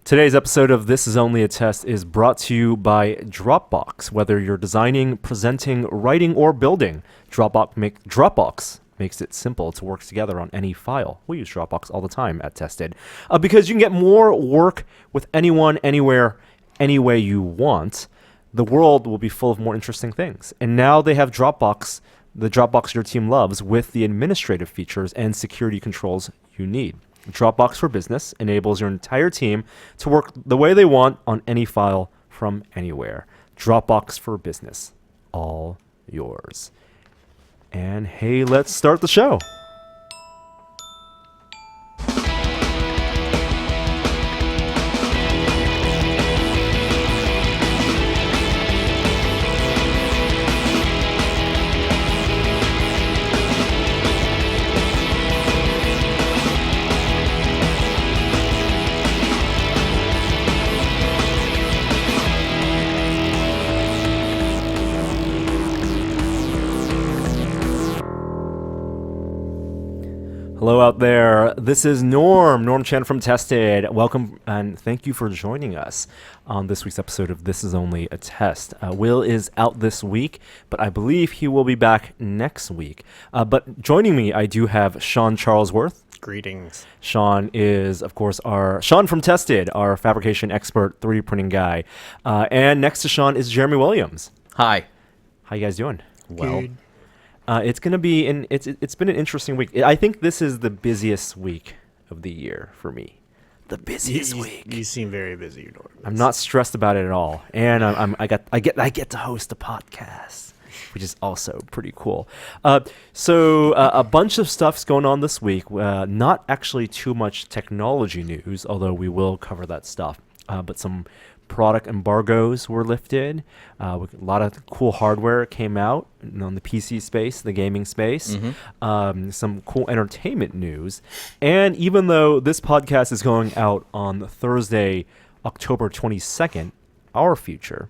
Today's episode of This Is Only a Test is brought to you by Dropbox. Whether you're designing, presenting, writing, or building, Dropbox makes it simple to work together on any file. We use Dropbox all the time at Tested because you can get more work with anyone, anywhere, any way you want. The world will be full of more interesting things. And now they have Dropbox, the Dropbox your team loves, with the administrative features and security controls you need. Dropbox for Business enables your entire team to work the way they want on any file from anywhere. Dropbox for Business, all yours. And hey, let's start the show. Hello out there. This is Norm Chen from Tested. Welcome and thank you for joining us on this week's episode of This Is Only a Test. Will is out this week, but I believe he will be back next week. But joining me, I do have Sean Charlesworth. Greetings. Sean is, of course, Sean from Tested, our fabrication expert, 3D printing guy. And next to Sean is Jeremy Williams. Hi. How you guys doing? Well. Good. It's gonna be it's been an interesting week. I think this is the busiest week of the year for me. The busiest week. You seem very busy, Norm. I'm not stressed about it at all, and I get to host a podcast, which is also pretty cool. So a bunch of stuff's going on this week. Not actually too much technology news, although we will cover that stuff. But some product embargoes were lifted. A lot of cool hardware came out on the PC space, the gaming space. Mm-hmm. Some cool entertainment news. And even though this podcast is going out on Thursday, October 22nd, our future,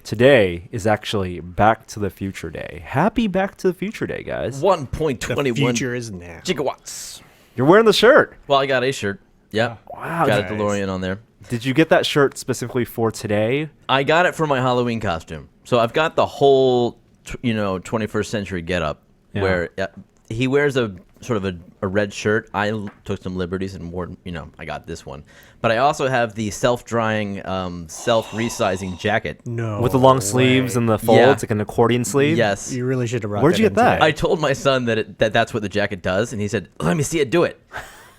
today is actually Back to the Future Day. Happy Back to the Future Day, guys. 1.21 The future is now. gigawatts. You're wearing the shirt. Well, I got a shirt. Yeah. Wow. Got nice. a DeLorean on there. Did you get that shirt specifically for today? I got it for my Halloween costume. So I've got the whole, 21st century getup where he wears a sort of a red shirt. I took some liberties and wore, I got this one. But I also have the self-drying, self-resizing jacket. No. With the long sleeves and the folds, Yeah. like an accordion sleeve? Yes. You really should have brought Where'd you that get that? in today. I told my son that that's what the jacket does, and he said, "Let me see it do it."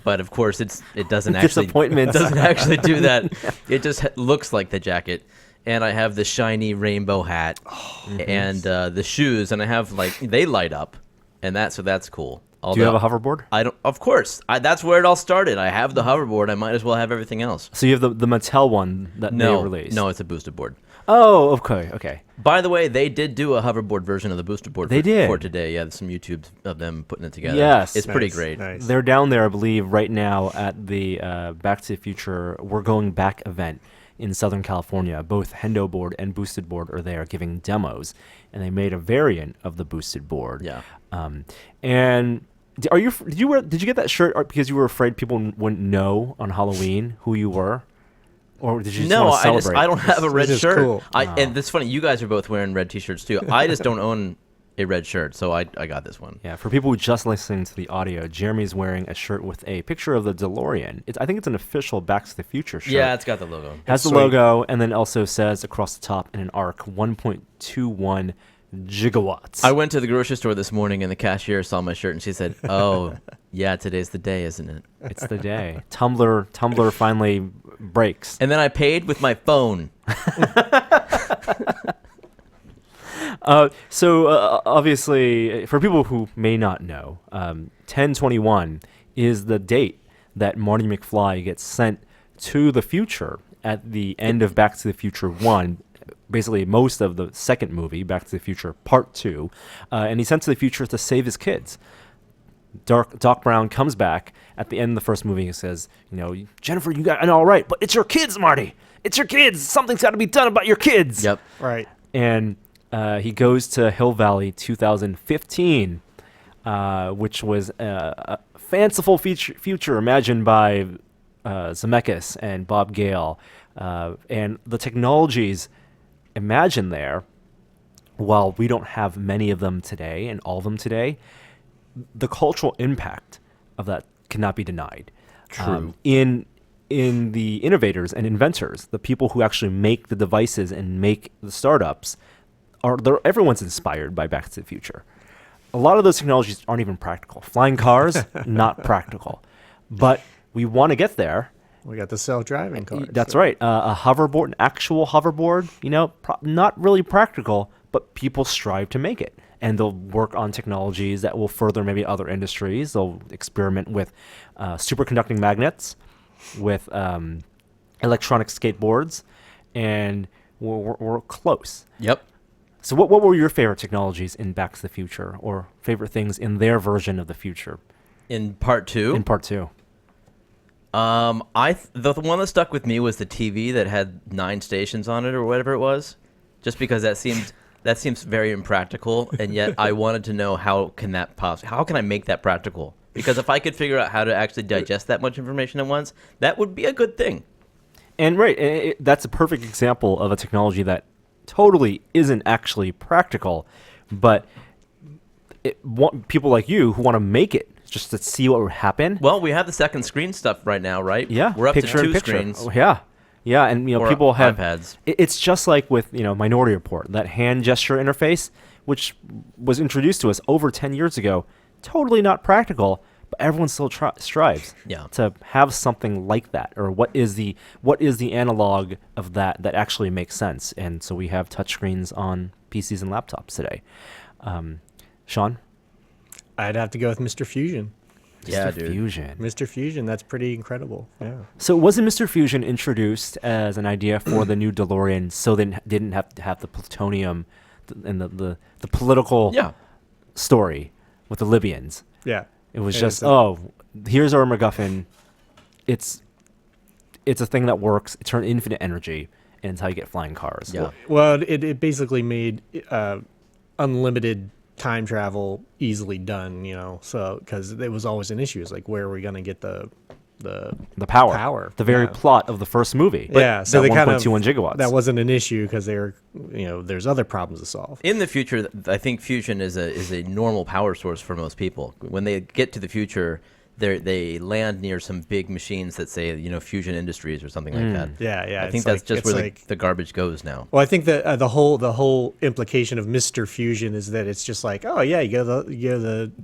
But of course, it doesn't actually Disappointment. doesn't actually do that. It just looks like the jacket. And I have the shiny rainbow hat and the shoes, and I have they light up, and that's cool. Do you have a hoverboard? I don't. Of course, that's where it all started. I have the hoverboard. I might as well have everything else. So you have the Mattel one that they released? No, it's a boosted board. Oh, okay. By the way, they did do a hoverboard version of the booster board They did. for today. Yeah, there's some YouTube of them putting it together. Yes. It's pretty Nice, great. Nice. They're down there, I believe, right now at the Back to the Future We're Going Back event in Southern California. Both Hendo board and boosted board are there giving demos, and they made a variant of the boosted board. Yeah. And did you get that shirt because you were afraid people wouldn't know on Halloween who you were? Or did you just want to celebrate? I don't have a red This is shirt. cool. And it's funny, you guys are both wearing red t-shirts too. I just don't own a red shirt, so I got this one. Yeah, for people who just listening to the audio, Jeremy's wearing a shirt with a picture of the DeLorean. I think it's an official Back to the Future shirt. Yeah, it's got the logo. Has the Sweet. logo, and then also says across the top in an arc, 1.21 gigawatts. I went to the grocery store this morning, and the cashier saw my shirt, and she said, "Oh, yeah, today's the day, isn't it?" It's the day. Tumblr finally breaks. And then I paid with my phone. So obviously, for people who may not know, 10/21 is the date that Marty McFly gets sent to the future at the end of Back to the Future 1. Basically, most of the second movie, Back to the Future Part 2. And he's sent to the future to save his kids. Doc Brown comes back at the end of the first movie and says, Jennifer, you got it all right, but it's your kids, Marty. It's your kids. Something's got to be done about your kids. Yep. Right. And he goes to Hill Valley 2015, which was a fanciful future imagined by Zemeckis and Bob Gale, and the technologies imagined there, while we don't have many of them today and all of them today, the cultural impact of that cannot be denied. True. In the innovators and inventors, the people who actually make the devices and make the startups, everyone's inspired by Back to the Future. A lot of those technologies aren't even practical. Flying cars, not practical. But we want to get there. We got the self-driving cars. That's right. A hoverboard, an actual hoverboard, not really practical, but people strive to make it. And they'll work on technologies that will further maybe other industries. They'll experiment with superconducting magnets, with electronic skateboards, and we're close. Yep. So what were your favorite technologies in Back to the Future, or favorite things in their version of the future? In part 2? In part 2. The one that stuck with me was the TV that had 9 stations on it or whatever it was, just because that seems very impractical, and yet I wanted to know how can I make that practical? Because if I could figure out how to actually digest that much information at once, that would be a good thing. And that's a perfect example of a technology that totally isn't actually practical, but people like you who want to make it just to see what would happen. Well, we have the second screen stuff right now, right? Yeah, we're up to picture in 2 picture. screens. Oh, yeah, and Or people have iPads. It's just like with Minority Report, that hand gesture interface, which was introduced to us over 10 years ago. Totally not practical, but everyone still strives to have something like that. Or what is the analog of that actually makes sense? And so we have touchscreens on PCs and laptops today. Sean? I'd have to go with Mr. Fusion. Yeah, Mr. dude. Fusion. Mr. Fusion, that's pretty incredible. Yeah. So wasn't Mr. Fusion introduced as an idea for the new DeLorean, so they didn't have to have the plutonium and the political story with the Libyans? Yeah. It was just, here's our MacGuffin. It's a thing that works. It turns infinite energy, and it's how you get flying cars. Yeah. Well, it basically made unlimited time travel easily done, so because it was always an issue. It's like, where are we going to get the power? The very plot of the first movie. Yeah, so they kind of 1.21 gigawatts. That wasn't an issue because they were, there's other problems to solve. In the future, I think fusion is a normal power source for most people. When they get to the future, they land near some big machines that say, Fusion Industries or something like that. Yeah. I think that's just where the garbage goes now. Well, I think that the whole implication of Mr. Fusion is that it's just like, oh yeah, you go to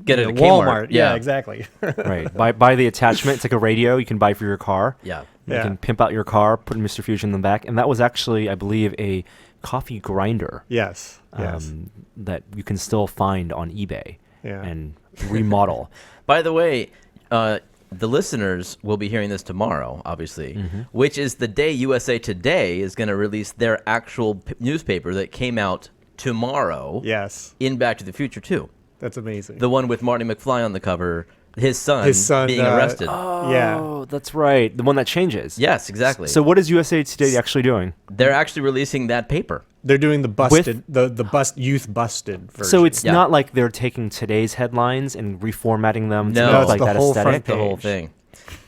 Get it at Walmart. Kmart. Yeah, exactly. Right. Buy the attachment. It's like a radio you can buy for your car. Yeah. You can pimp out your car, put Mr. Fusion in the back, and that was actually, I believe, a coffee grinder. Yes. That you can still find on eBay and remodel. By the way, the listeners will be hearing this tomorrow, obviously, which is the day USA Today is going to release their actual newspaper that came out tomorrow. Yes. In Back to the Future 2. That's amazing. The one with Marty McFly on the cover, his son being arrested. Oh, that's right. The one that changes. Yes, exactly. So what is USA Today actually doing? They're actually releasing that paper. They're doing the busted, the youth busted version. So it's not like they're taking today's headlines and reformatting them to No, look like the that whole aesthetic. front The whole page. thing.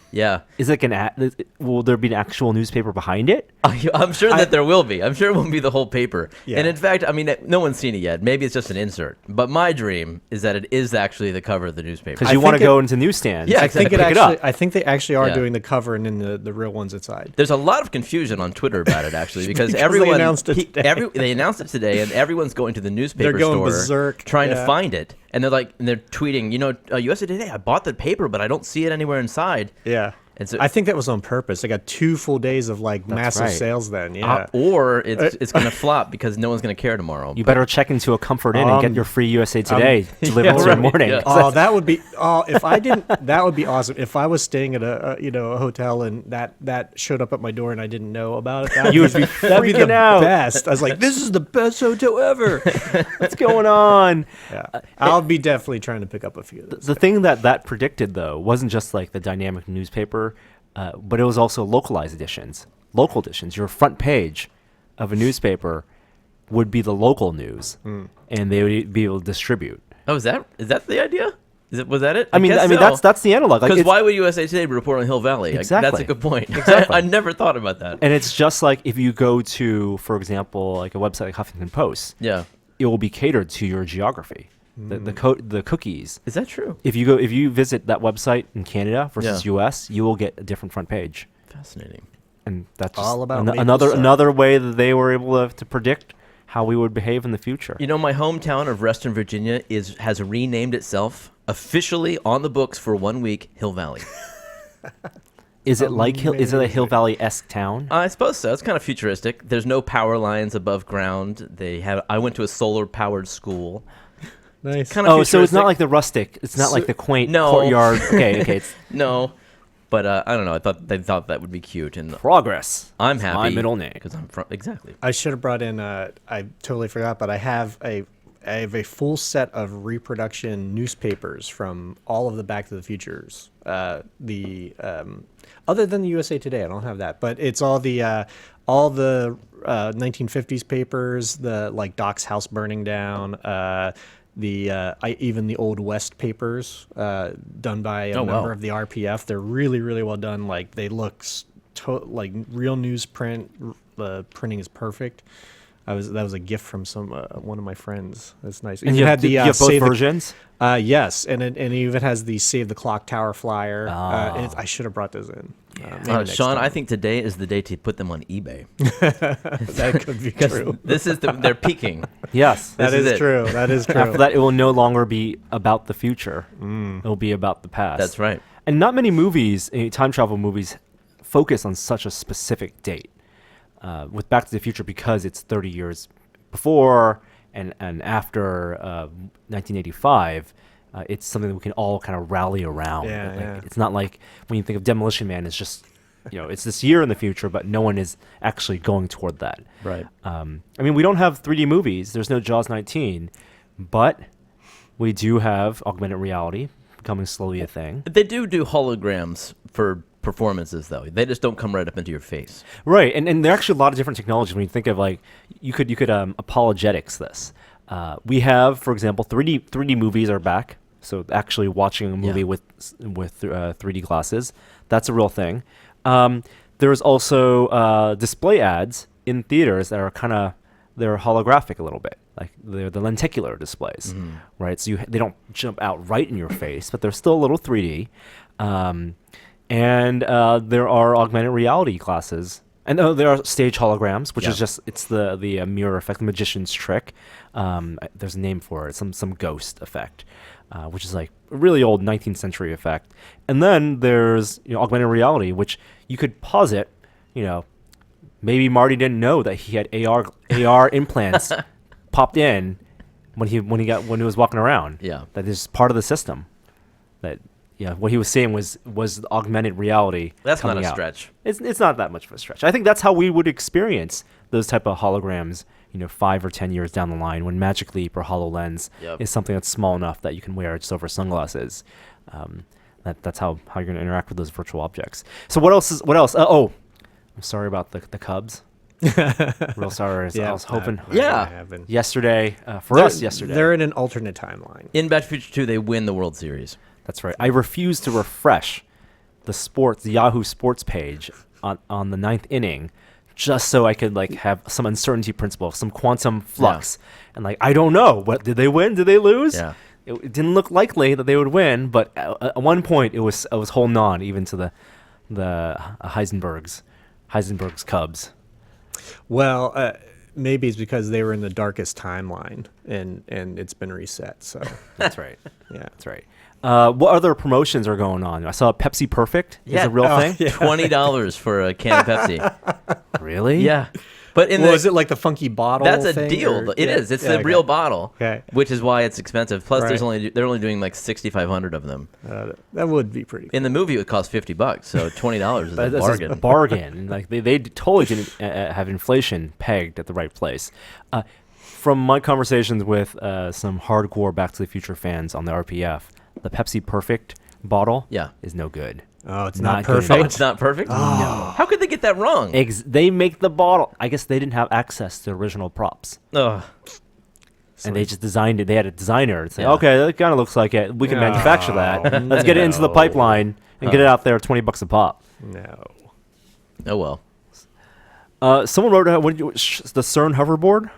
Yeah. Is it will there be an actual newspaper behind it? I'm sure that there will be. I'm sure it won't be the whole paper. Yeah. And in fact, no one's seen it yet. Maybe it's just an insert. But my dream is that it is actually the cover of the newspaper. Because you want to go into newsstands. Yeah, I think exactly. it Pick it actually. up. I think they actually are Yeah. doing the cover and then the real ones inside. There's a lot of confusion on Twitter about it, actually, because Because everyone they announced it today. they announced it today, and everyone's going to the newspaper They're going store berserk, trying to yeah. find it, and they're tweeting, USA Today, I bought the paper, but I don't see it anywhere inside. Yeah. And so I think that was on purpose. They got 2 full days of massive right. sales then. Yeah. Or it's going to flop because no one's going to care tomorrow. You better check into a Comfort Inn and get your free USA Today delivered yeah, to your right, morning. yeah. Oh, that would be. Oh, if I didn't, that would be awesome. If I was staying at a hotel and that showed up at my door and I didn't know about it, that'd You would be that'd be the freaking out. best. I was like, this is the best hotel ever. What's going on? Yeah, I'll be definitely trying to pick up a few of those. The thing that predicted, though, wasn't just like the dynamic newspaper, but it was also localized editions. Local editions. Your front page of a newspaper would be the local news, and they would be able to distribute. Oh, is that the idea? Was that it? I mean, that's the analog. Like, Because it's- why would USA Today report on Hill Valley? Exactly. That's a good point. Exactly. I never thought about that. and it's just like if you go to, for example, like a website like Huffington Post, Yeah. it will be catered to your geography. The cookies. Is that true? If you visit that website in Canada versus US, you will get a different front page. Fascinating. And that's just All about maple another syrup. another way that they were able to predict how we would behave in the future. You know, my hometown of Reston, Virginia has renamed itself officially on the books for 1 week Hill Valley. Is it like is it a Hill Valley-esque town? I suppose so. It's kind of futuristic. There's no power lines above ground. I went to a solar-powered school. Nice. Kind of Oh, so it's not futuristic. like the rustic. It's not like the quaint No. courtyard. Okay. It's No, but I don't know. They thought that would be cute, and progress. I'm It's happy. my middle name. because I'm from exactly. I should have brought in. I totally forgot, but I have a full set of reproduction newspapers from all of the Back to the Futures. Other than the USA Today, I don't have that, but it's all the 1950s papers, the like Doc's house burning down. Even the Old West papers done by a member of the RPF. They're really, really well done. Like they look like real newsprint. The printing is perfect. That was a gift from one of my friends. That's nice. And Even you have, had the you have both Save the- versions. yes, and it even has the Save the Clock Tower flyer. Oh. I should have brought those in. Maybe next Sean, time. I think today is the day to put them on eBay. that could be true. This is they're peaking. Yes. That This is is it. true. That is true. After that, it will no longer be about the future. It will be about the past. That's right. And not many movies, time travel movies, focus on such a specific date. With Back to the Future, because it's 30 years before and after 1985, it's something that we can all kind of rally around. Yeah, Like, yeah. It's not like when you think of Demolition Man, it's just, it's this year in the future, but no one is actually going toward that. Right. I mean, we don't have 3D movies. There's no Jaws 19, but we do have augmented reality becoming slowly a thing. They do holograms for performances, though. They just don't come right up into your face. Right, and there are actually a lot of different technologies. When you think of like, you could apologetics this. We have, for example, 3D movies are back. So actually watching a movie with 3D glasses, that's a real thing. There's also display ads in theaters that are they're holographic a little bit, like they're the lenticular displays, right? So they don't jump out right in your face, but they're still a little 3D. And there are augmented reality glasses, and there are stage holograms, which is just it's the mirror effect, the magician's trick. There's a name for it, some ghost effect, which is like a really old 19th century effect. And then there's augmented reality, which you could pause it. Maybe Marty didn't know that he had AR implants popped in when he was walking around. Yeah. That is part of the system. That what he was saying was augmented reality. That's not coming a out. stretch. It's not that much of a stretch. I think that's how we would experience those type of holograms, 5 or 10 years down the line, when Magic Leap or HoloLens is something that's small enough that you can wear just over sunglasses. That's how you're going to interact with those virtual objects. So what else? I'm sorry about the Cubs. Real sorry. I was hoping yesterday for us yesterday. They're in an alternate timeline. In Back to the Future 2, they win the World Series. That's right. I refuse to refresh the Yahoo Sports page on the ninth inning, just so I could have some uncertainty principle, some quantum flux, and I don't know, what did they win? Did they lose? Yeah. It didn't look likely that they would win, but at one point I was holding on even to the Heisenberg's Cubs. Well, maybe it's because they were in the darkest timeline, and it's been reset. So That's right. yeah, That's right. What other promotions are going on? I saw Pepsi Perfect is a real thing. yeah. $20 for a can of Pepsi. Really? Yeah. But is it like the funky bottle? that's a thing, deal. or- It is. It's the real bottle, Okay. which is why it's expensive. Plus, Right. they're only doing 6,500 of them. That would be pretty. In the movie, it would cost $50, so $20 is a That's bargain. a bargain. They totally didn't have inflation pegged at the right place. From my conversations with some hardcore Back to the Future fans on the RPF, the Pepsi Perfect bottle is no good. Oh, it's Not not good. perfect. Oh, it's not perfect? No. How could they get that wrong? They make the bottle. I guess they didn't have access to original props. Ugh. And they just designed it. They had a designer. It's like, Yeah. okay, that kind of looks like it. We can manufacture that. Let's get it into the No. pipeline and get it out there, $20 a pop. No. Oh well. Someone wrote the CERN hoverboard.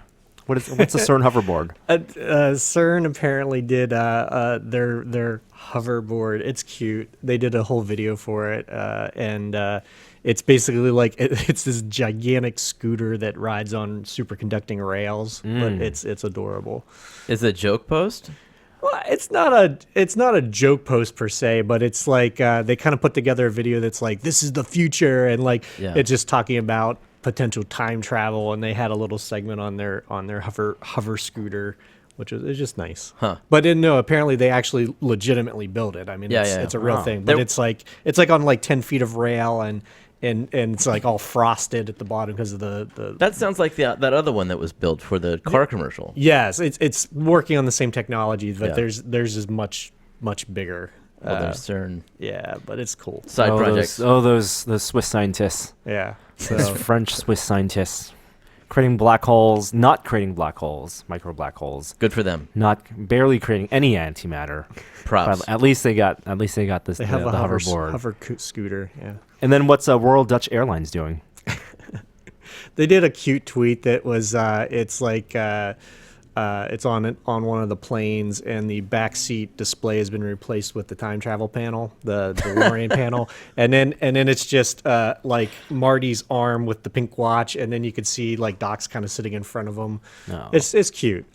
What's the CERN hoverboard? CERN apparently did their hoverboard. It's cute. They did a whole video for it, and it's basically like it's this gigantic scooter that rides on superconducting rails. But it's adorable. Is it a joke post? Well, it's not a joke post per se, but it's like they kind of put together a video that's like, this is the future, and like it's just talking about potential time travel, and they had a little segment on their hover scooter, which is just nice. Huh. But no, apparently they actually legitimately built it. I mean, it's a real Wow. thing, but it's like on like 10 feet of rail, and it's like all frosted at the bottom because of the That sounds like that other one that was built for the car commercial. Yes, it's working on the same technology, but Yeah. theirs is much bigger. Well, there's CERN Yeah, but it's cool. side projects. Those Swiss scientists. Yeah. Those So French Swiss scientists. Creating black holes, not creating black holes, micro black holes. Good for them. Barely creating any antimatter. Props. But at least they got this. they have the a hoverboard. scooter. Yeah. And then what's Royal Dutch Airlines doing? They did a cute tweet that was it's like it's on one of the planes, and the back seat display has been replaced with the time travel panel, the DeLorean panel, and then it's just like Marty's arm with the pink watch, and then you could see like Doc's kind of sitting in front of him. No. It's cute.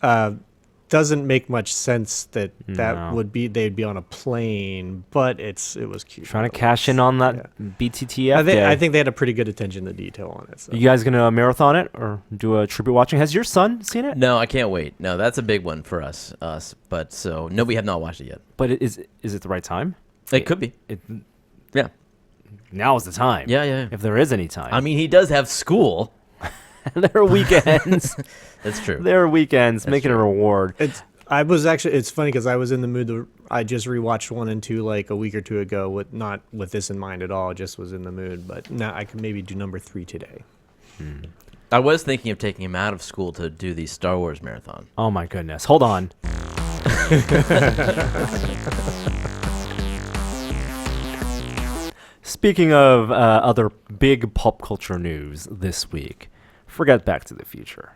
Doesn't make much sense that No. they'd be on a plane, but it was cute. Trying to cash in on that BTTF I day. think they had a pretty good attention to detail on it. So. You guys gonna marathon it or do a tribute watching? Has your son seen it? No, I can't wait. No, that's a big one for us. But so no, we have not watched it yet. But is it the right time? It could be. Yeah. Now is the time. Yeah. If there is any time. I mean, he does have school. there are weekends. That's true. There are weekends. Make it a reward. It's funny because I was in the mood. I just rewatched 1 and 2 like a week or two ago, not with this in mind at all. Just was in the mood. But now I can maybe do number 3 today. I was thinking of taking him out of school to do the Star Wars marathon. Oh my goodness. Hold on. Speaking of other big pop culture news this week, forget Back to the Future.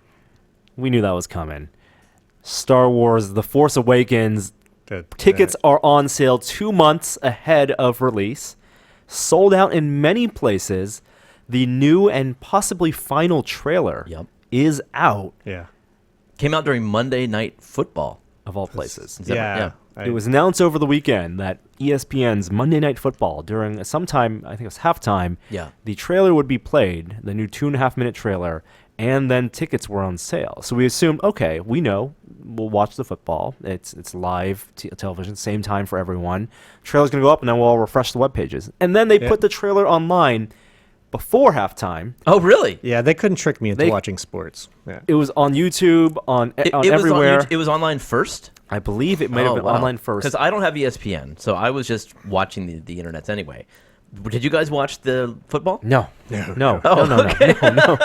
We knew that was coming. Star Wars The Force Awakens tickets are on sale 2 months ahead of release. Sold out in many places. The new and possibly final trailer is out, Yeah. Came out during Monday Night Football. of all places. Is that right? Yeah. It was announced over the weekend that ESPN's Monday Night Football, during sometime, I think it was halftime, Yeah. the trailer would be played, the new 2.5-minute trailer, and then tickets were on sale. So we assumed, okay, we know, we'll watch the football. It's live television, same time for everyone. Trailer's going to go up, and then we'll all refresh the web pages. And then they put the trailer online before halftime. Oh, really? Yeah, they couldn't trick me into watching sports. Yeah. It was on YouTube, on It everywhere. Was it was online first? I believe it might have been online first. Because I don't have ESPN, so I was just watching the internets anyway. Did you guys watch the football? No. Oh, No.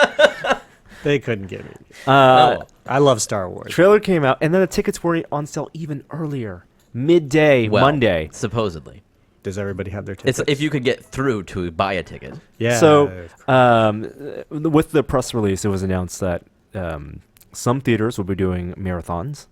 They couldn't get me. No. I love Star Wars. Trailer came out, and then the tickets were on sale even earlier, midday, Well, Monday. Supposedly. Does everybody have their It's tickets? if you could get through to buy a ticket. Yeah. So, with the press release, it was announced that some theaters will be doing marathons,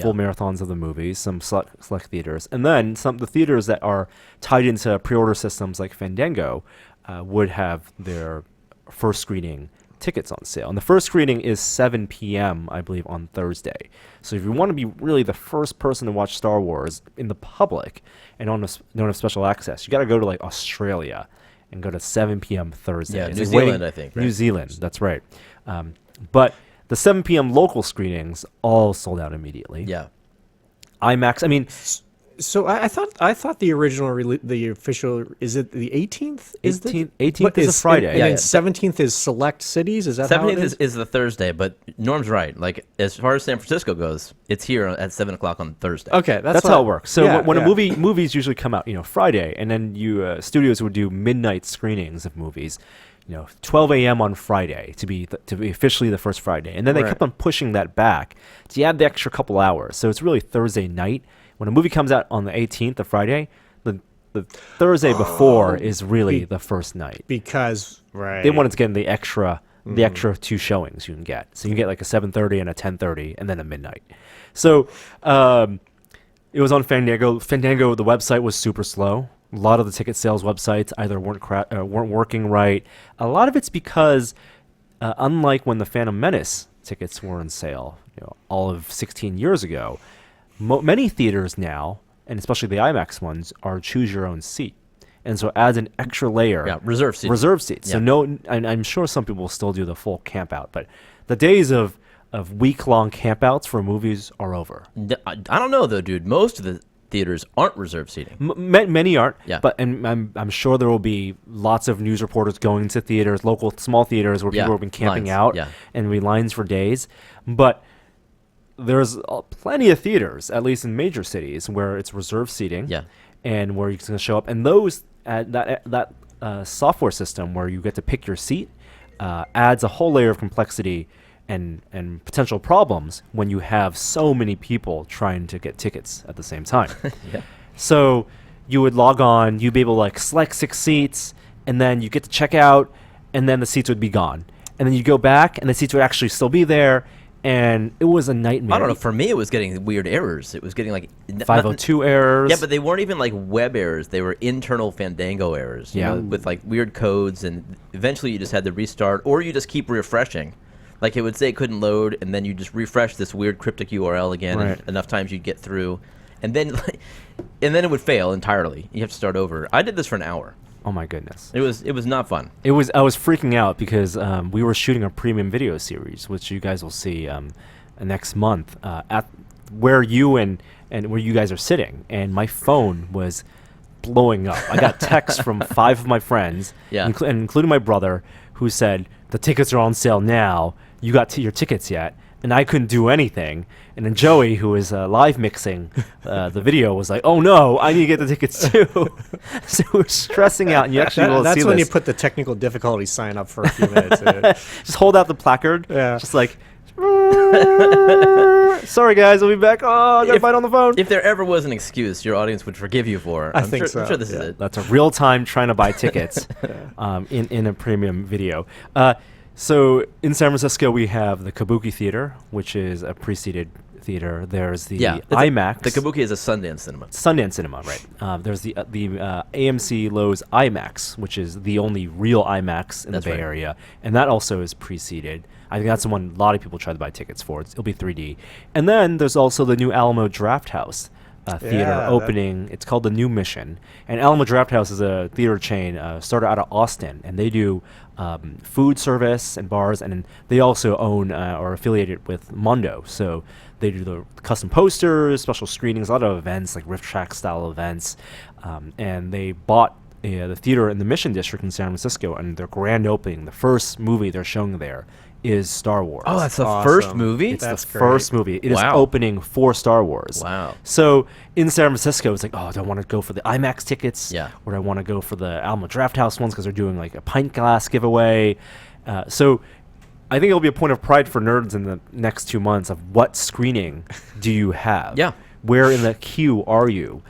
full marathons of the movies, some select theaters, and then the theaters that are tied into pre-order systems like Fandango would have their first screening tickets on sale. And the first screening is 7 p.m., I believe, on Thursday. So if you want to be really the first person to watch Star Wars in the public and don't have special access, you got to go to like Australia and go to 7 p.m. Thursday. Yeah, It's New like waiting- Zealand, I think, right? New Zealand, that's right. But the 7 p.m. local screenings all sold out immediately. Yeah. IMAX, I mean, So I thought the original the official, is it the 18th? 18th is a Friday. And Yeah, then yeah. 17th is select cities. Is that how it 17th is? is the Thursday, but Norm's right. Like, as far as San Francisco goes, it's here at 7 o'clock on Thursday. Okay, that's how it works. So yeah, when yeah. movies usually come out, Friday, and then studios would do midnight screenings of movies. 12 a.m. on Friday to be officially the first Friday, and then they kept on pushing that back to add the extra couple hours. So it's really Thursday night when a movie comes out on the 18th of Friday. The Thursday before is really the first night because they wanted to get in the extra 2 showings you can get. So you can get like a 7:30 and a 10:30 and then a midnight. So it was on Fandango. Fandango, the website was super slow. A lot of the ticket sales websites either weren't working right. A lot of it's because, unlike when the Phantom Menace tickets were on sale, all of 16 years ago, many theaters now, and especially the IMAX ones, are choose your own seat, and so adds an extra layer. Yeah, reserve seats. Reserve seats. Yeah. So and I'm sure some people will still do the full camp out, but the days of week-long campouts for movies are over. I don't know though, dude. Most of the theaters aren't reserved seating. Many aren't. Yeah. But I'm sure there will be lots of news reporters going to theaters, local small theaters where people have been camping out, and there'll be lines for days. But there's plenty of theaters, at least in major cities, where it's reserved seating, and where you can show up. And those that software system where you get to pick your seat adds a whole layer of complexity and potential problems when you have so many people trying to get tickets at the same time. So you would log on, you'd be able to like select 6 seats, and then you get to check out, and then the seats would be gone. And then you go back, and the seats would actually still be there. And it was a nightmare. I don't know. For me, it was getting weird errors. It was getting like 502 errors. Yeah, but they weren't even like web errors. They were internal Fandango errors. You know, with like weird codes, and eventually you just had to restart, or you just keep refreshing. Like it would say it couldn't load, and then you just refresh this weird cryptic URL again. And enough times you'd get through, and then it would fail entirely. You have to start over. I did this for an hour. Oh my goodness! It was not fun. I was freaking out because we were shooting a premium video series, which you guys will see next month at where you and where you guys are sitting, and my phone was blowing up. I got texts from 5 of my friends, including my brother, who said the tickets are on sale now. You got your tickets yet? And I couldn't do anything. And then Joey, who is live mixing the video, was like, "Oh no, I need to get the tickets too." So we're stressing out, and you actually will see this. That's when you put the technical difficulty sign up for a few minutes. Just hold out the placard. Just like, "Sorry guys, I'll be back." Oh, I got to fight on the phone. If there ever was an excuse your audience would forgive you for, I'm think so. I'm sure this is it. That's a real time trying to buy tickets in a premium video. So in San Francisco, we have the Kabuki Theater, which is a pre-seated theater. There's the IMAX. The Kabuki is a Sundance cinema. Sundance cinema, right. There's the AMC Lowe's IMAX, which is the only real IMAX in the Bay Area. And that also is pre-seated. I think that's the one a lot of people try to buy tickets for. It'll be 3D. And then there's also the new Alamo Draft House theater opening. It's called the New Mission. And Alamo Draft House is a theater chain started out of Austin, and they do food service and bars, and they also own or affiliated with Mondo. So they do the custom posters, special screenings, a lot of events like Rift Track style events, and they bought the theater in the Mission District in San Francisco, and their grand opening, the first movie they're showing there is Star Wars. Oh, that's the first movie? It's the first movie. It is opening for Star Wars. Wow. So in San Francisco, it's like, oh, do I want to go for the IMAX tickets? Yeah. Or do I want to go for the Alamo Draft House ones because they're doing like a pint glass giveaway? So I think it'll be a point of pride for nerds in the next 2 months of what screening do you have? Yeah. Where in the queue are you?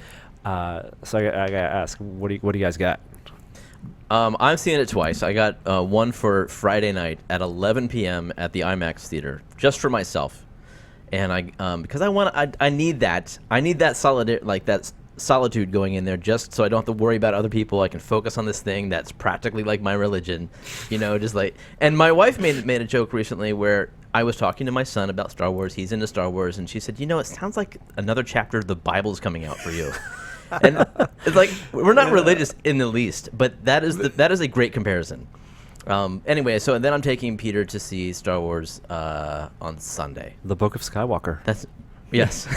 So I gotta ask, what do you guys got? I'm seeing it twice. I got one for Friday night at 11 p.m. at the IMAX theater, just for myself, and because I need that solitude going in there, just so I don't have to worry about other people. I can focus on this thing that's practically like my religion, just like. And my wife made a joke recently where I was talking to my son about Star Wars. He's into Star Wars, and she said, "It sounds like another chapter of the Bible's coming out for you." And it's like, we're not religious in the least, but that is a great comparison. Anyway, so then I'm taking Peter to see Star Wars on Sunday. The Book of Skywalker. Yes.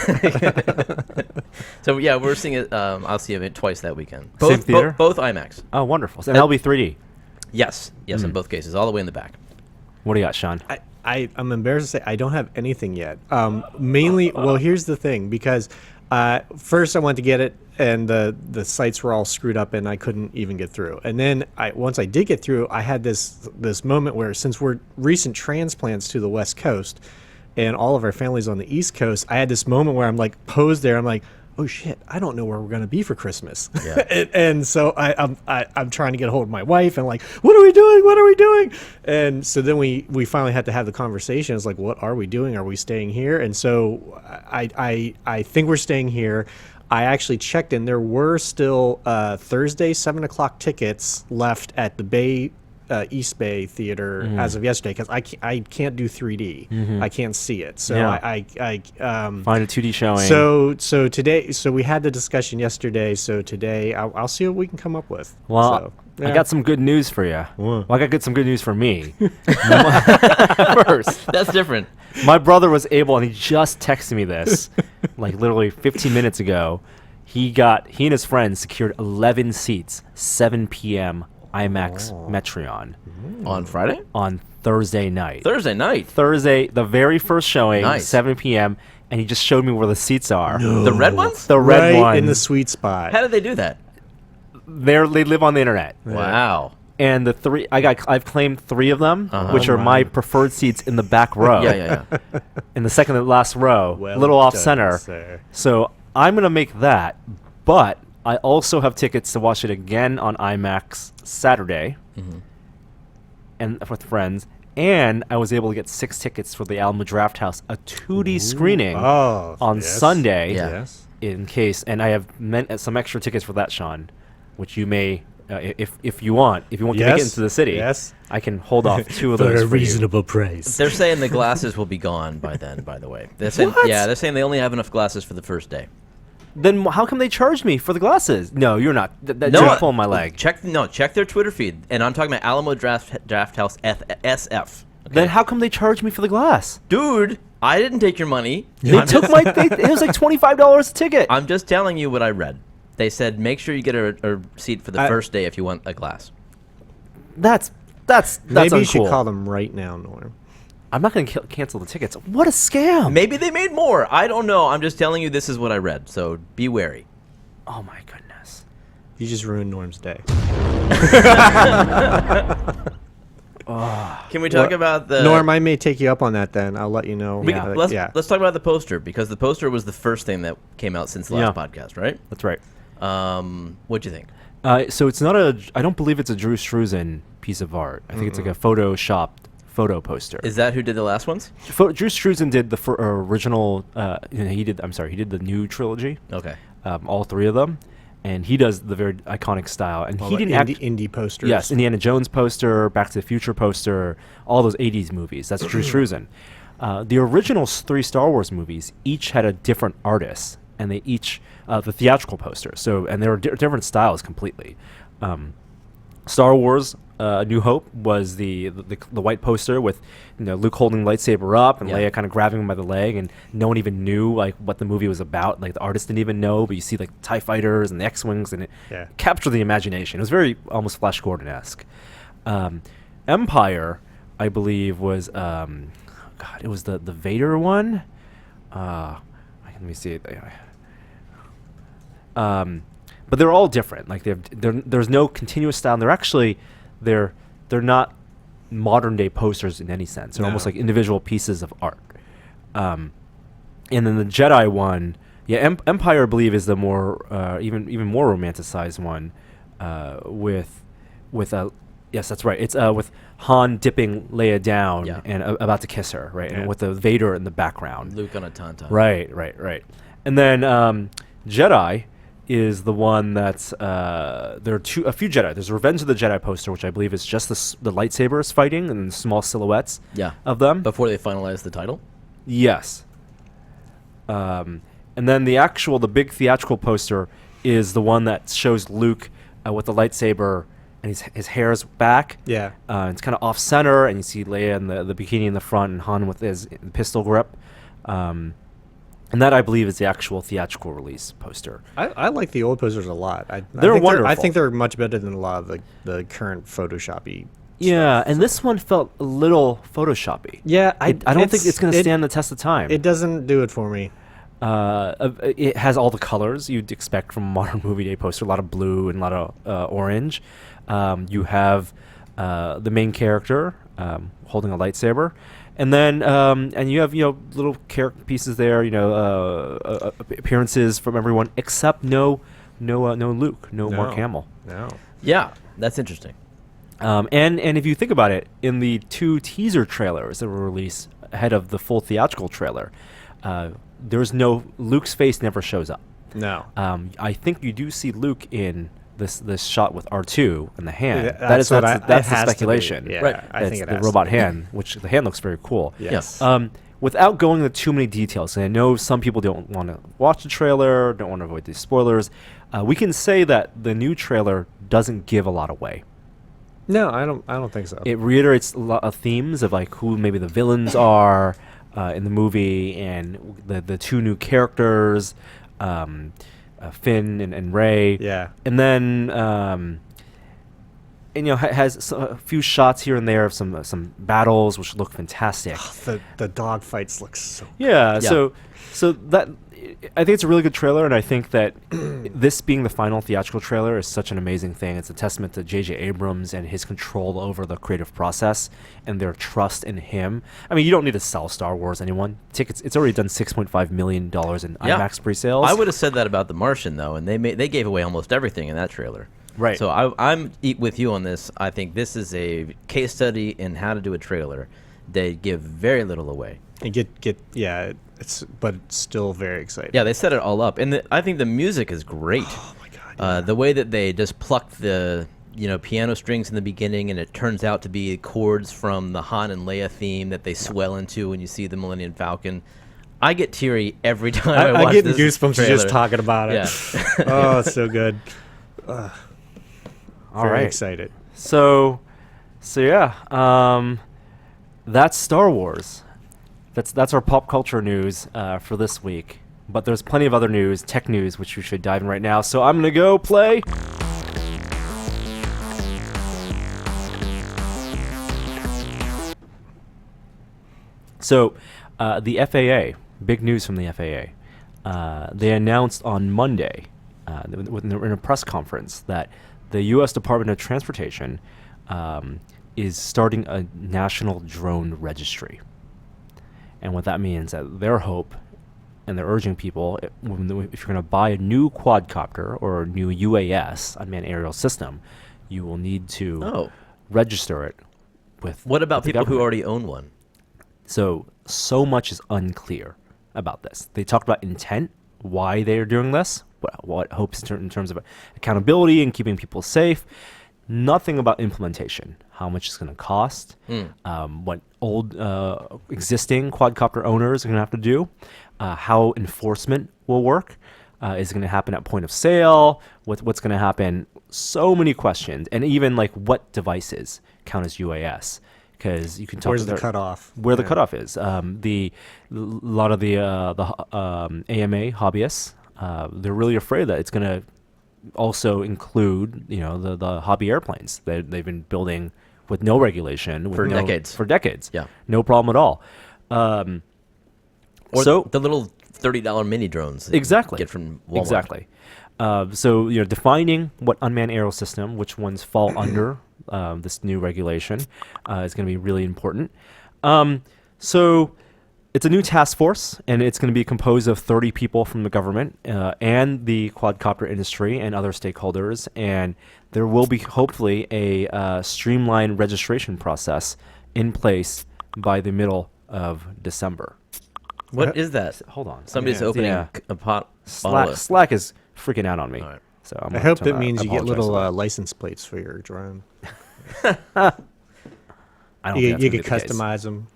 So yeah, we're seeing it. I'll see it twice that weekend. Same theater? Both IMAX. Oh, wonderful. And that'll be 3D. Yes, in both cases, all the way in the back. What do you got, Sean? I'm embarrassed to say I don't have anything yet. Mainly, well, here's the thing, because First, I went to get it, and the sites were all screwed up, and I couldn't even get through. And then once I did get through, I had this moment where, since we're recent transplants to the West Coast, and all of our families on the East Coast, I had this moment where I'm like posed there. I'm like, oh shit, I don't know where we're gonna be for Christmas. Yeah. and so I'm trying to get a hold of my wife and like, what are we doing? What are we doing? And so then we finally had to have the conversation. It's like, what are we doing? Are we staying here? And so I think we're staying here. I actually checked in. There were still Thursday 7:00 tickets left at the East Bay Theater as of yesterday, because I can't do 3D. I can't see it. So Yeah. I Find a 2D showing. so today, we had the discussion yesterday. So today I'll see what we can come up with. Well, So, I got some good news for you. What? Well, I got some good news for me. First, That's different. my brother was able, and he just texted me this, like literally 15 minutes ago. He and his friends secured 11 seats, 7 p.m. IMAX Metreon On Friday? on Thursday night. Thursday, The very first showing, Nice. 7 p.m., and he just showed me where the seats are. the red ones? The red right one. in the sweet spot. How did they do that? They live on the internet. Wow. And the three I've claimed 3 of them, Uh-huh. which are my preferred seats in the back row. Yeah. In the second to last row, Well little off done, center. sir. So I'm gonna make that, but I also have tickets to watch it again on IMAX Saturday, and with friends. And I was able to get 6 tickets for the Alamo Drafthouse, a 2D screening Oh, on yes. Sunday, Yeah. Yes. in case. And I have some extra tickets for that, Sean, which you may, if you want to make it Yes. into the city. Yes. I can hold off 2 of those for you. price. They're saying the glasses will be gone by then, by the way. They're saying, What? yeah, they're saying they only have enough glasses for the first day. Then how come they charge me for the glasses? No, you're not. You're No, pulling my leg. Check their Twitter feed, and I'm talking about Alamo Drafthouse SF. Okay? Then how come they charge me for the glass? Dude, I didn't take your money. They took my. It was like $25 a ticket. I'm just telling you what I read. They said make sure you get a seat for the first day if you want a glass. That's Maybe you uncool. should call them right now, Norm. I'm not going to cancel the tickets. What a scam! Maybe they made more. I don't know. I'm just telling you this is what I read. So be wary. Oh my goodness. You just ruined Norm's day. Can we talk about the Norm, I may take you up on that. Then I'll let you know. We- Yeah. Let's talk about the poster, because the poster was the first thing that came out since the last podcast, right? That's right. What'd you think? So it's not I don't believe it's a Drew Struzan piece of art. I think it's like a photoshopped photo poster. Is that who did the last ones? Drew Struzan did the original. He did the new trilogy. Okay. All 3 of them, and he does the very iconic style. And All he the didn't indie posters. Yes, Indiana Jones poster, Back to the Future poster, all those 80s movies. That's Drew Struzan. The original 3 Star Wars movies each had a different artist, and they each the theatrical poster. So, and they were different styles completely. Star Wars New Hope was the white poster with Luke holding the lightsaber up and Yeah. Leia kind of grabbing him by the leg, and no one even knew like what the movie was about. Like the artist didn't even know, but you see like TIE fighters and the X-wings, and it captured the imagination. It was very almost Flash Gordon-esque. Empire, I believe, was it was the Vader one. Let me see. But they're all different. Like there's no continuous style. And they're not modern day posters in any sense. They're almost like individual pieces of art. And then the Jedi one, Empire I believe is the more even more romanticized one, with yes, that's right. It's with Han dipping Leia down and about to kiss her, right? And with the Vader in the background. Luke on a tauntaun. Right. And then Jedi is the one that's there are a few Jedi. There's a Revenge of the Jedi poster, which I believe is just the lightsabers fighting and small silhouettes of them. Before they finalize the title? Yes. And then the big theatrical poster is the one that shows Luke with the lightsaber and his hair's back. Yeah. It's kind of off center, and you see Leia in the bikini in the front and Han with his pistol grip. And that, I believe, is the actual theatrical release poster. I like the old posters a lot. They're wonderful. I think they're much better than a lot of the current Photoshoppy. Yeah, and this one felt a little Photoshoppy. Yeah, I don't think it's going to stand the test of time. It doesn't do it for me. It has all the colors you'd expect from a modern movie day poster. A lot of blue and a lot of orange. You have the main character holding a lightsaber, and then and you have little character pieces there. Appearances from everyone except no Luke, no Mark Hamill. No. Yeah, that's interesting. And if you think about it, in the 2 teaser trailers that were released ahead of the full theatrical trailer, there's no Luke's face never shows up. No. I think you do see Luke in this shot with R2 and the hand. Yeah, that's that's the it has to be. speculation. Yeah, Right. I think It's it the has robot to be. hand, which the hand looks very cool. Yes. Without going into too many details, and I know some people don't want to watch the trailer, don't want to avoid these spoilers, we can say that the new trailer doesn't give a lot away. No, I don't think so. It reiterates a lot of themes of like who maybe the villains are in the movie, and the 2 new characters, Finn and Rey. Yeah. And then has a few shots here and there of some battles which look fantastic. The dog fights look so. Yeah. So that I think it's a really good trailer, and I think that this being the final theatrical trailer is such an amazing thing. It's a testament to J.J. Abrams and his control over the creative process and their trust in him. I mean, you don't need to sell Star Wars anyone. Tickets. It's already done $6.5 million in IMAX pre-sales. I would have said that about The Martian, though, and they gave away almost everything in that trailer. Right. So I'm with you on this. I think this is a case study in how to do a trailer. They give very little away. And but it's still very exciting. Yeah, they set it all up, and I think the music is great. Oh my god. Yeah. The way that they just plucked the piano strings in the beginning, and it turns out to be chords from the Han and Leia theme that they swell into when you see the Millennium Falcon. I get teary every time I watch get this goosebumps trailer. just talking about it. Yeah. Oh, it's so good. All Very right. excited. So yeah. That's Star Wars. That's our pop culture news for this week. But there's plenty of other news, tech news, which we should dive in right now. So I'm gonna go play. So the FAA, big news from the FAA. They announced on Monday, in a press conference, that the U.S. Department of Transportation is starting a national drone registry. And what that means, that their hope, and they're urging people, if you're going to buy a new quadcopter or a new UAS, unmanned aerial system, you will need to register it with. What about with the people who government. already own one? So much is unclear about this. They talked about intent, why they are doing this, what hopes in terms of accountability and keeping people safe. Nothing about implementation, how much it's going to cost, what old existing quadcopter owners are going to have to do, how enforcement will work. Is it going to happen at point of sale? What's going to happen? So many questions, and even like what devices count as UAS? Because you can talk. Where's the cutoff? Where the cutoff is. A lot of the AMA hobbyists, they're really afraid that it's going to also include the hobby airplanes that they've been building with no regulation For decades. Yeah, no problem at all. Or so the little $30 mini drones that exactly you get from Walmart. Exactly. So defining what unmanned aerial system, which ones fall under this new regulation, is going to be really important. So it's a new task force, and it's going to be composed of 30 people from the government and the quadcopter industry and other stakeholders. And there will be hopefully a streamlined registration process in place by the middle of December. What is that? Hold on. Somebody's opening a pot. Slack is freaking out on me. All right. So I'm I gonna hope turn it that- means I you get apologize little for that. license plates for your drone. I don't think You that's could gonna be the case. customize them.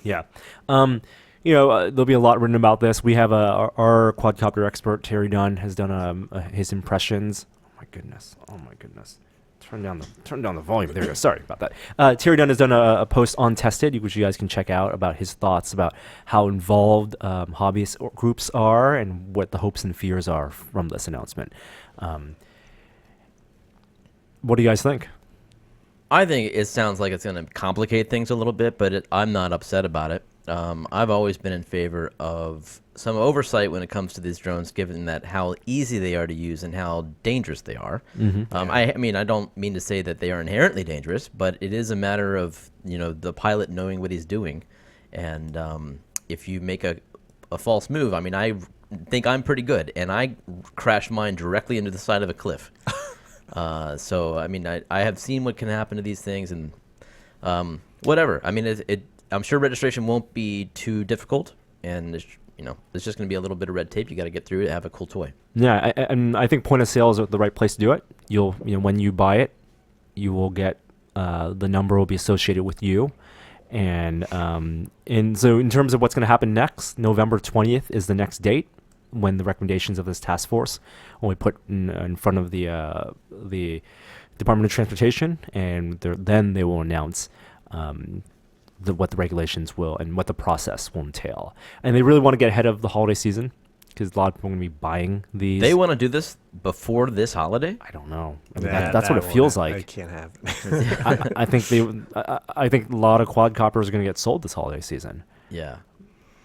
Yeah. There'll be a lot written about this. We have our quadcopter expert, Terry Dunn, has done his impressions. Oh my goodness. Turn down the volume. There we go. Sorry about that. Terry Dunn has done a post on Tested, which you guys can check out, about his thoughts about how involved hobbyist groups are and what the hopes and fears are from this announcement. What do you guys think? I think it sounds like it's going to complicate things a little bit, but I'm not upset about it. I've always been in favor of some oversight when it comes to these drones, given that how easy they are to use and how dangerous they are. I mean, I don't mean to say that they are inherently dangerous, but it is a matter of the pilot knowing what he's doing, and if you make a false move, I mean, I think I'm pretty good, and I crashed mine directly into the side of a cliff. So I mean, I have seen what can happen to these things, and whatever. I mean, I'm sure registration won't be too difficult, and it's just going to be a little bit of red tape you got to get through to have a cool toy. Yeah, and I think point of sale is the right place to do it. When you buy it, you will get the number will be associated with you, and so in terms of what's going to happen next, November 20th is the next date when the recommendations of this task force will be put in front of the Department of Transportation, and then they will announce what the regulations will and what the process will entail. And they really want to get ahead of the holiday season because a lot of people are going to be buying these. They want to do this before this holiday? I don't know. I mean, that's what it feels like. I can't have it. I think a lot of quadcopters are going to get sold this holiday season. Yeah.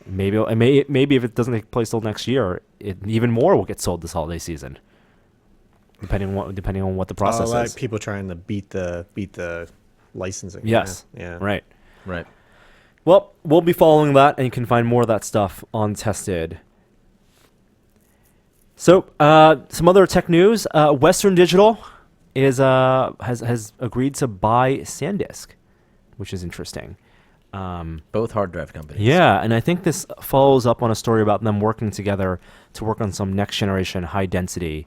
Maybe if it doesn't take place till next year, even more will get sold this holiday season. Depending on what the process is. Like people trying to beat the licensing. Yes. Yeah. Right. Right. Well, we'll be following that, and you can find more of that stuff on Tested. So, some other tech news. Western Digital has agreed to buy SanDisk, which is interesting. Both hard drive companies. Yeah, and I think this follows up on a story about them working together to work on some next generation high density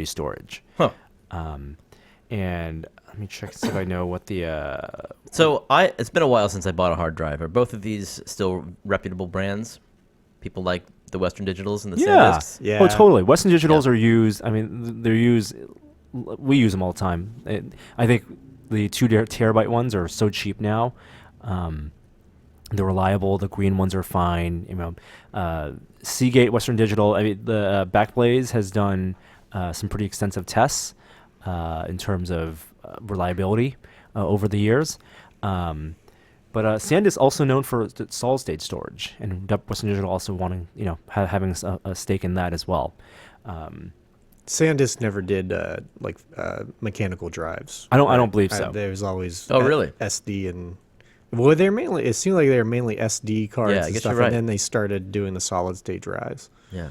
storage. Huh. And let me check see if I know what the. So it's been a while since I bought a hard drive. Are both of these still reputable brands? People like the Western Digitals and the SanDisks? Yeah. Oh, totally. Western Digitals are used. I mean, they're used. We use them all the time. I think the 2 terabyte ones are so cheap now. They're reliable. The green ones are fine. Seagate, Western Digital. I mean, the Backblaze has done some pretty extensive tests in terms of reliability over the years. But SanDisk is also known for its solid-state storage, and Western Digital also wanting, having a stake in that as well. SanDisk never did mechanical drives. I don't believe so. There was always really? SD and they're mainly. It seemed like they were mainly SD cards Yeah, I and guess stuff, you're right. and then they started doing the solid-state drives. Yeah.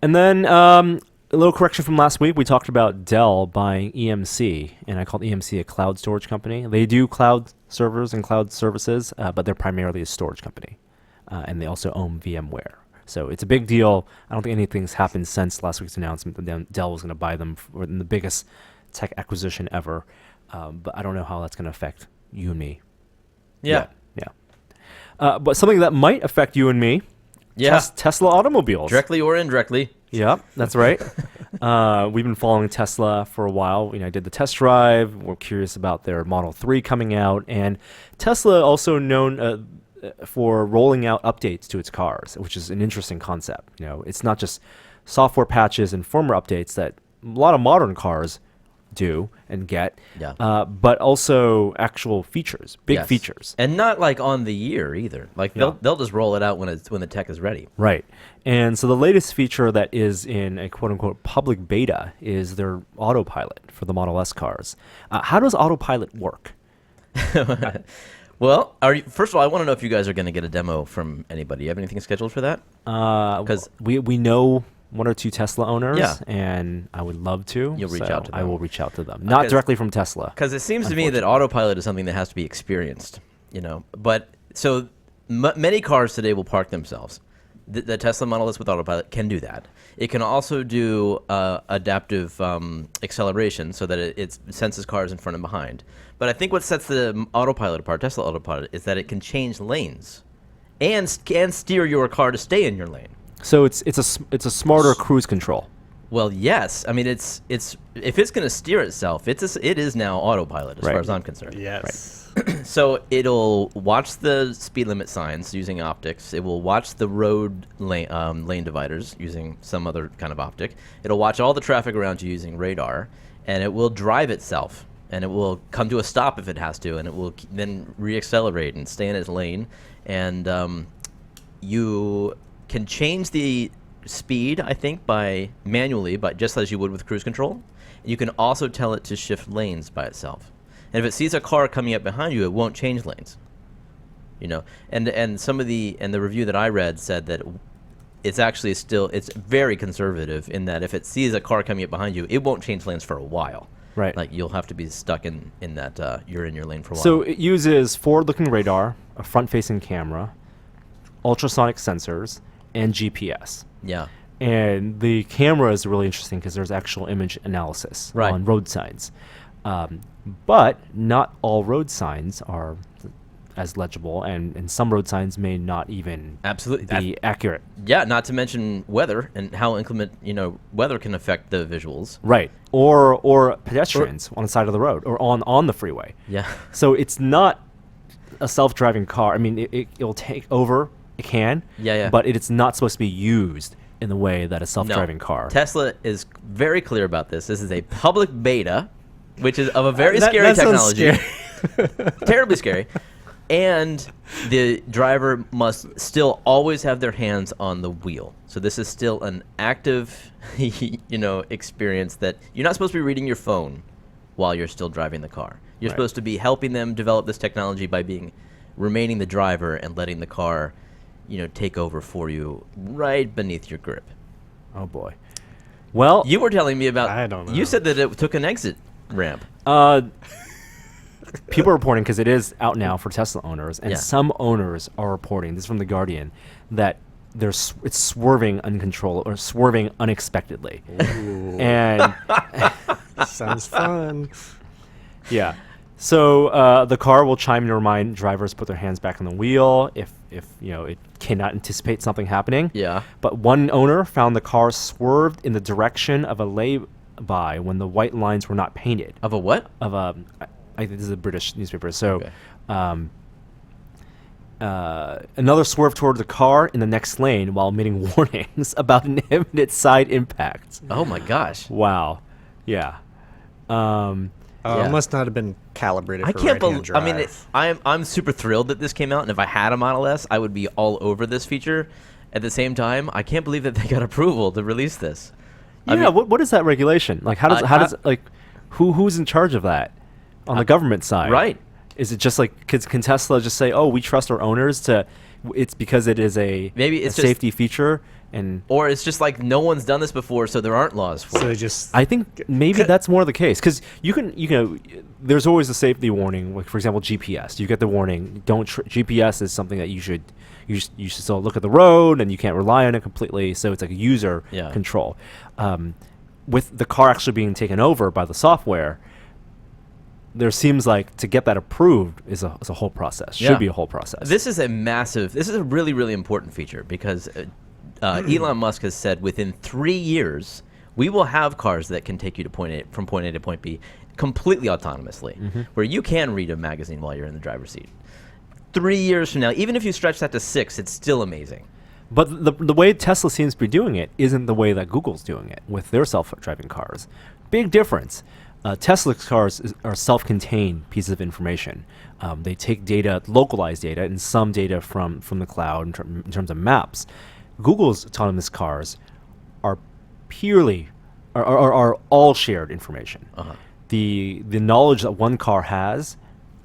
And then a little correction from last week. We talked about Dell buying EMC, and I called EMC a cloud storage company. They do cloud servers and cloud services, but they're primarily a storage company, and they also own VMware. So it's a big deal. I don't think anything's happened since last week's announcement that Dell was going to buy them for the biggest tech acquisition ever. But I don't know how that's going to affect you and me. Yeah. Yeah. But something that might affect you and me. Yeah. Tesla automobiles. Directly or indirectly. Yep, that's right. We've been following Tesla for a while. I did the test drive. We're curious about their Model 3 coming out. And Tesla also known for rolling out updates to its cars, which is an interesting concept. It's not just software patches and firmware updates that a lot of modern cars do and get, but also actual features, big features. And not like on the year either. Like they'll just roll it out when the tech is ready. Right. And so the latest feature that is in a quote-unquote public beta is their autopilot for the Model S cars. How does autopilot work? Well, first of all, I want to know if you guys are going to get a demo from anybody. Do you have anything scheduled for that? Because we know one or two Tesla owners, Yeah. and I would love to. You'll reach out to them. I will reach out to them. Not directly from Tesla. Because it seems to me that autopilot is something that has to be experienced, But so many cars today will park themselves. The Tesla Model S with autopilot can do that. It can also do adaptive acceleration so that it senses cars in front and behind. But I think what sets the autopilot apart, Tesla autopilot, is that it can change lanes and can steer your car to stay in your lane. So it's a smarter cruise control. Well, yes. I mean, it's if it's going to steer itself, it is now autopilot as far as I'm concerned. Yes. So it'll watch the speed limit signs using optics. It will watch the road lane dividers using some other kind of optic. It'll watch all the traffic around you using radar, and it will drive itself and it will come to a stop if it has to, and it will then reaccelerate and stay in its lane. And you can change the speed, I think, manually, but just as you would with cruise control. You can also tell it to shift lanes by itself. And if it sees a car coming up behind you, it won't change lanes. And some of the review that I read said that it's actually it's very conservative in that if it sees a car coming up behind you, it won't change lanes for a while. Right. Like you'll have to be stuck in that you're in your lane for a while. So it uses forward-looking radar, a front-facing camera, ultrasonic sensors, and GPS. Yeah. And the camera is really interesting because there's actual image analysis on road signs. But not all road signs are as legible, and some road signs may not even be accurate. Yeah, not to mention weather and how inclement weather can affect the visuals. Right. Or pedestrians on the side of the road or on the freeway. Yeah. So it's not a self-driving car. I mean, it'll take over. It can. Yeah. But it's not supposed to be used in the way that a self-driving car. Tesla is very clear about this. This is a public beta, which is of a very scary technology. Terribly scary. And the driver must still always have their hands on the wheel. So this is still an active, experience that you're not supposed to be reading your phone while you're still driving the car. You're supposed to be helping them develop this technology by remaining the driver and letting the car, take over for you right beneath your grip. Oh boy. Well, you were telling me about. I don't know. You said that it took an exit ramp. People are reporting, because it is out now for Tesla owners, and some owners are reporting, this is from The Guardian, that it's swerving uncontrollably or swerving unexpectedly. Ooh. And sounds fun. Yeah. So the car will chime to remind drivers to put their hands back on the wheel if it cannot anticipate something happening. Yeah. But one owner found the car swerved in the direction of a lay-by when the white lines were not painted. Of a what? Of a, I think this is a British newspaper. So, Okay. Another swerved toward the car in the next lane while emitting warnings about an imminent side impact. Oh my gosh. Wow. Yeah. It must not have been calibrated. I for can't right-hand believe. I mean, drive. I'm super thrilled that this came out, and if I had a Model S, I would be all over this feature. At the same time, I can't believe that they got approval to release this. What is that regulation? Like, who's in charge of that on the government side? Right. Is it just like, can Tesla just say, oh, we trust our owners to? It's because it is a safety feature. Or it's just like no one's done this before, so there aren't laws for it. I think maybe that's more the case, because there's always a safety warning. Like, for example, GPS. You get the warning. GPS is something that you should still look at the road, and you can't rely on it completely. So it's like a user control. With the car actually being taken over by the software, there seems like to get that approved is a whole process. Should be a whole process. This is a really, really important feature because Elon Musk has said within 3 years we will have cars that can take you from point A to point B completely autonomously, where you can read a magazine while you're in the driver's seat. 3 years from now, even if you stretch that to 6, it's still amazing. But the way Tesla seems to be doing it isn't the way that Google's doing it with their self-driving cars. Big difference. Tesla cars are self-contained pieces of information. They take data, localized data, and some data from the cloud in terms of maps. Google's autonomous cars are are all shared information. The knowledge that one car has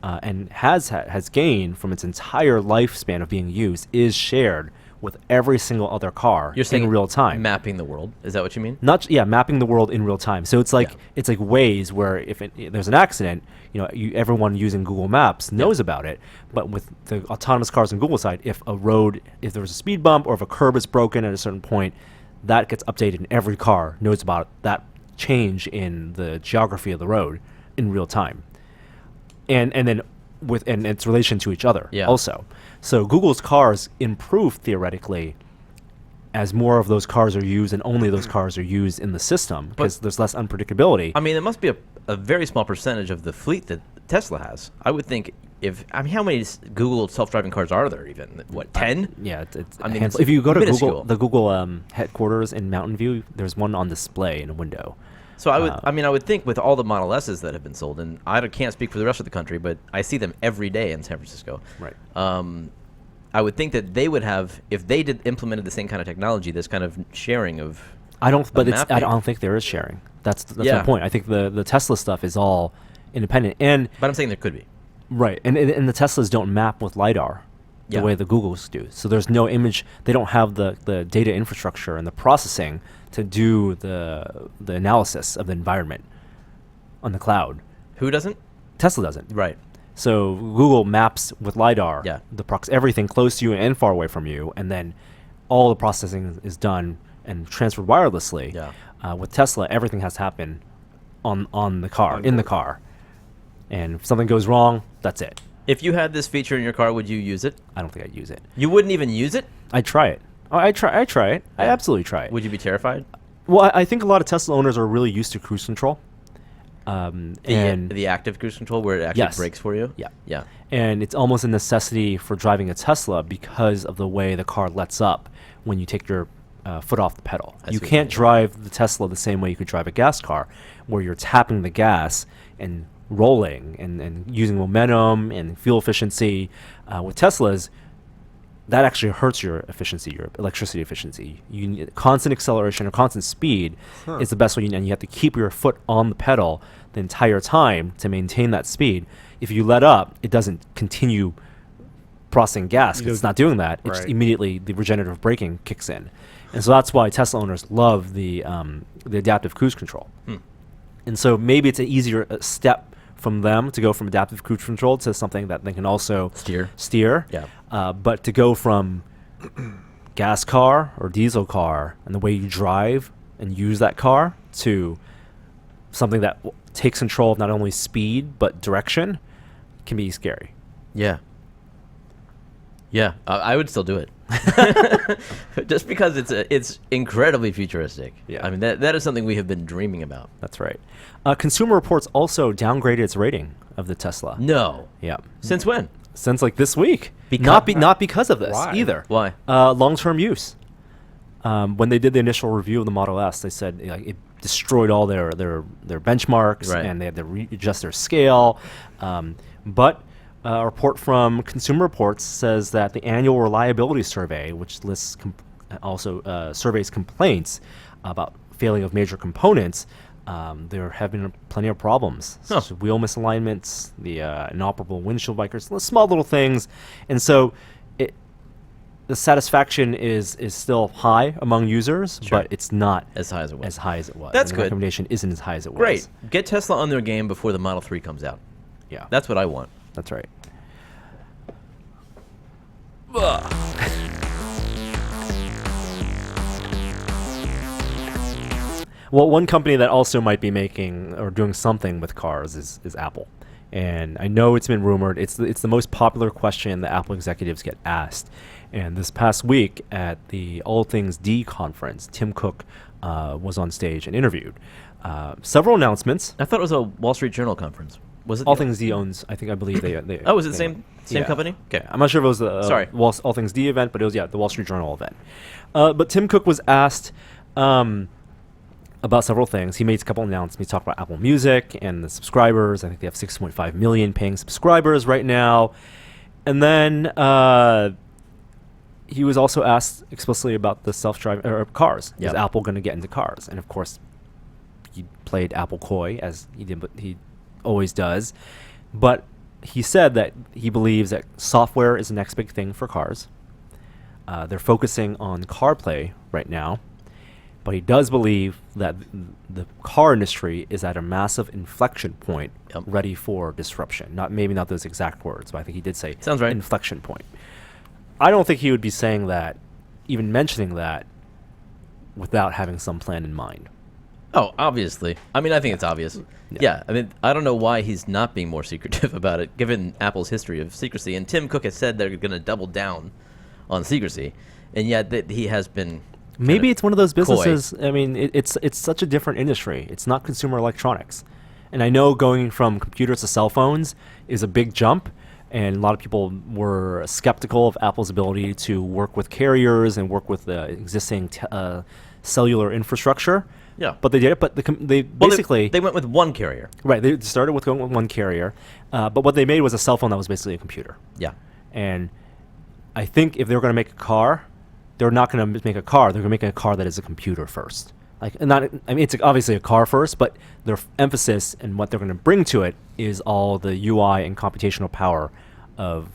and has gained from its entire lifespan of being used is shared with every single other car. You're saying in real time, mapping the world. Is that what you mean? Mapping the world in real time. So it's like it's like Waze, where if there's an accident, everyone using Google Maps knows about it. But with the autonomous cars on Google side, if there was a speed bump or if a curb is broken at a certain point, that gets updated, and every car knows about that change in the geography of the road in real time. And then and its relation to each other also. So Google's cars improve theoretically as more of those cars are used and only those cars are used in the system, because there's less unpredictability. I mean, it must be a very small percentage of the fleet that Tesla has. I would think how many Google self-driving cars are there even? What, 10? Yeah, it's it's if you go to minuscule. the Google headquarters in Mountain View, there's one on display in a window. So I would think with all the Model S's that have been sold, and can't speak for the rest of the country, but I see them every day in San Francisco. Right. I would think that they would have, if they implemented the same kind of technology, this kind of sharing of. I don't think there is sharing. That's my point. I think the Tesla stuff is all independent, but I'm saying there could be. Right, and the Teslas don't map with LiDAR the way the Googles do. So there's no image. They don't have the data infrastructure and the processing to do the analysis of the environment on the cloud. Who doesn't? Tesla doesn't. Right. So Google maps with LiDAR everything close to you and far away from you, and then all the processing is done and transferred wirelessly. Yeah. With Tesla, everything has to happen on the car, in the car. And if something goes wrong, that's it. If you had this feature in your car, would you use it? I don't think I'd use it. You wouldn't even use it? I'd try it. I try it. I absolutely try it. Would you be terrified? Well, I think a lot of Tesla owners are really used to cruise control. And the active cruise control where it actually brakes for you? Yeah. And it's almost a necessity for driving a Tesla because of the way the car lets up when you take your foot off the pedal. You can't drive the Tesla the same way you could drive a gas car, where you're tapping the gas and rolling and using momentum and fuel efficiency. With Teslas, that actually hurts your efficiency, your electricity efficiency. You need constant acceleration or constant speed is the best way, and you have to keep your foot on the pedal the entire time to maintain that speed. If you let up, it doesn't continue processing gas. It's not doing that. It's just immediately the regenerative braking kicks in. And so that's why Tesla owners love the adaptive cruise control. And so maybe it's an easier step from them to go from adaptive cruise control to something that they can also steer. Yeah. But to go from gas car or diesel car and the way you drive and use that car to something that takes control of not only speed but direction can be scary. Yeah. Yeah, I would still do it. Just because it's incredibly futuristic. Yeah. I mean, that is something we have been dreaming about. That's right. Consumer Reports also downgraded its rating of the Tesla. No. Yeah. Since when? Since like this week. Because not because of this either. Why? Long-term use. When they did the initial review of the Model S, they said it destroyed all their benchmarks, and they had to readjust their scale. But a report from Consumer Reports says that the annual reliability survey, which lists surveys complaints about failing of major components, there have been plenty of problems, such as wheel misalignments, the inoperable windshield wipers, small little things, and so the satisfaction is still high among users, but it's not as high as it was. That's good. The recommendation isn't as high as it was. Great. Get Tesla on their game before the Model 3 comes out. Yeah. That's what I want. That's right. Well, one company that also might be making or doing something with cars is Apple. And I know it's been rumored. It's the most popular question that Apple executives get asked. And this past week at the All Things D conference, Tim Cook was on stage and interviewed. Several announcements. I thought it was a Wall Street Journal conference. Was it All Things D owns? I believe they. Oh, was it the same company? Okay, I'm not sure if it was the All Things D event, but it was the Wall Street Journal event. But Tim Cook was asked about several things. He made a couple announcements. He talked about Apple Music and the subscribers. I think they have 6.5 million paying subscribers right now. And then he was also asked explicitly about the self-driving cars. Is Apple going to get into cars? And of course, he played Apple coy as he always does. But he said that he believes that software is the next big thing for cars. They're focusing on CarPlay right now. But he does believe that the car industry is at a massive inflection point, ready for disruption. Maybe not those exact words, but I think he did say sounds right. Inflection point. I don't think he would be saying that, even mentioning that, without having some plan in mind. Oh, obviously. I mean, I think it's obvious. Yeah. I mean, I don't know why he's not being more secretive about it, given Apple's history of secrecy. And Tim Cook has said they're going to double down on secrecy, and yet he has been. Maybe it's one of those businesses. Coy. I mean, it's such a different industry. It's not consumer electronics. And I know going from computers to cell phones is a big jump, and a lot of people were skeptical of Apple's ability to work with carriers and work with the existing cellular infrastructure. Yeah. But they did it. But they basically they went with one carrier. right. They started with going with one carrier, but what they made was a cell phone that was basically a computer. Yeah. And I think if they're going to make a car, they're not going to make a car. They're going to make a car that is a computer first. Like not. I mean, it's obviously a car first, but their emphasis and what they're going to bring to it is all the UI and computational power of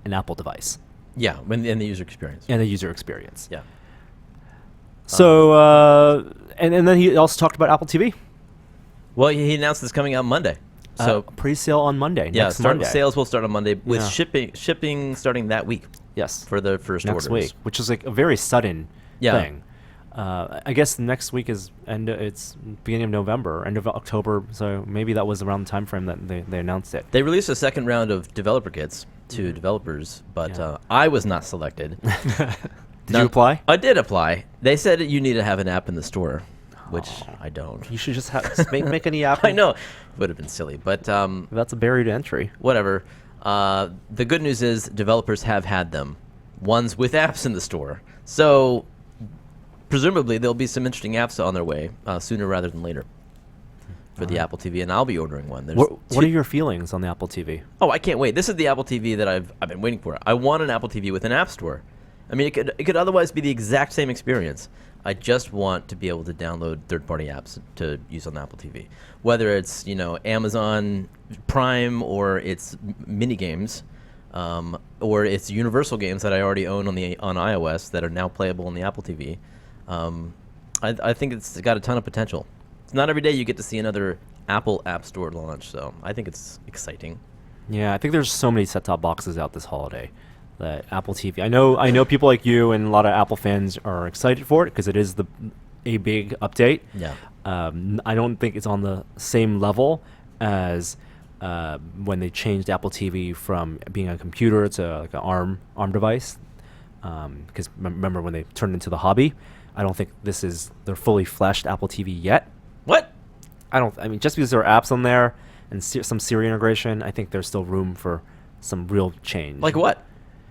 an Apple device. Yeah, in the user experience. And the user experience. Yeah. So, and then he also talked about Apple TV. Well, he announced this coming out Monday. So pre-sale on Monday. yeah, next Monday. sales will start on Monday with Yeah. shipping starting that week Yes. for the first next orders. week, which is like a very sudden Yeah. thing. I guess next week is it's beginning of November, end of October. So maybe that was around the time frame that they announced it. They released a second round of developer kits to developers, but Yeah. I was not selected. Did you apply? I did apply. They said you need to have an app in the store, which I don't. You should just make any app. I know. Would have been silly, but That's a barrier to entry. whatever. The good news is developers have had them, ones with apps in the store. So presumably there'll be some interesting apps on their way sooner rather than later for the Apple TV, and I'll be ordering one. There's What are your feelings on the Apple TV? Oh, I can't wait. This is the Apple TV that I've been waiting for. I want an Apple TV with an app store. I mean, it could otherwise be the exact same experience. I just want to be able to download third-party apps to use on the Apple TV, whether it's Amazon Prime or it's mini games, or it's Universal games that I already own on iOS that are now playable on the Apple TV. I think it's got a ton of potential. It's not every day you get to see another Apple App Store launch, so I think it's exciting. Yeah, I think there's so many set-top boxes out this holiday. That Apple TV. I know people like you and a lot of Apple fans are excited for it because it is a big update. Yeah. I don't think it's on the same level as when they changed Apple TV from being a computer to like an ARM device. Because remember when they turned into the hobby, I don't think this is their fully fleshed Apple TV yet. What? I mean, just because there are apps on there and some Siri integration, I think there's still room for some real change. Like what?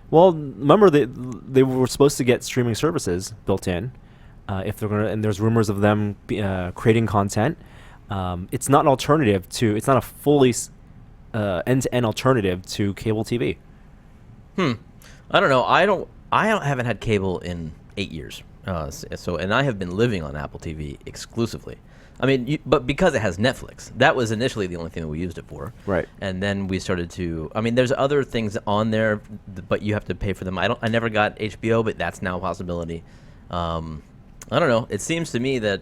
Well, remember they were supposed to get streaming services built in, if they're gonna, and there's rumors of them creating content. It's not an alternative to. It's not a fully end-to-end alternative to cable TV. I don't know. I haven't had cable in 8 years. And I have been living on Apple TV exclusively. I mean, but because it has Netflix, that was initially the only thing that we used it for. Right. And then we started to. I mean, there's other things on there, but you have to pay for them. I never got HBO, but that's now a possibility. I don't know. It seems to me that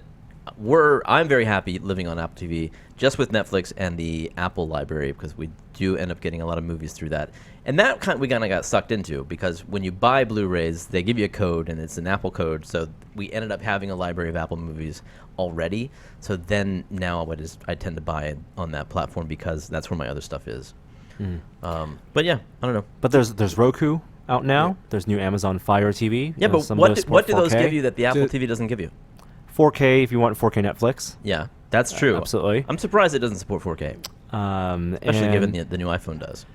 I'm very happy living on Apple TV just with Netflix and the Apple library because we do end up getting a lot of movies through that. And that we kind of got sucked into because when you buy Blu-rays, they give you a code and it's an Apple code. So we ended up having a library of Apple movies already. So then now I tend to buy it on that platform because that's where my other stuff is. But yeah, I don't know. But there's Roku out now. Yeah. There's new Amazon Fire TV. Yeah, but what do those give you that the Apple TV doesn't give you? 4K if you want 4K Netflix. Yeah, that's true. Absolutely. I'm surprised it doesn't support 4K. Especially given the new iPhone does.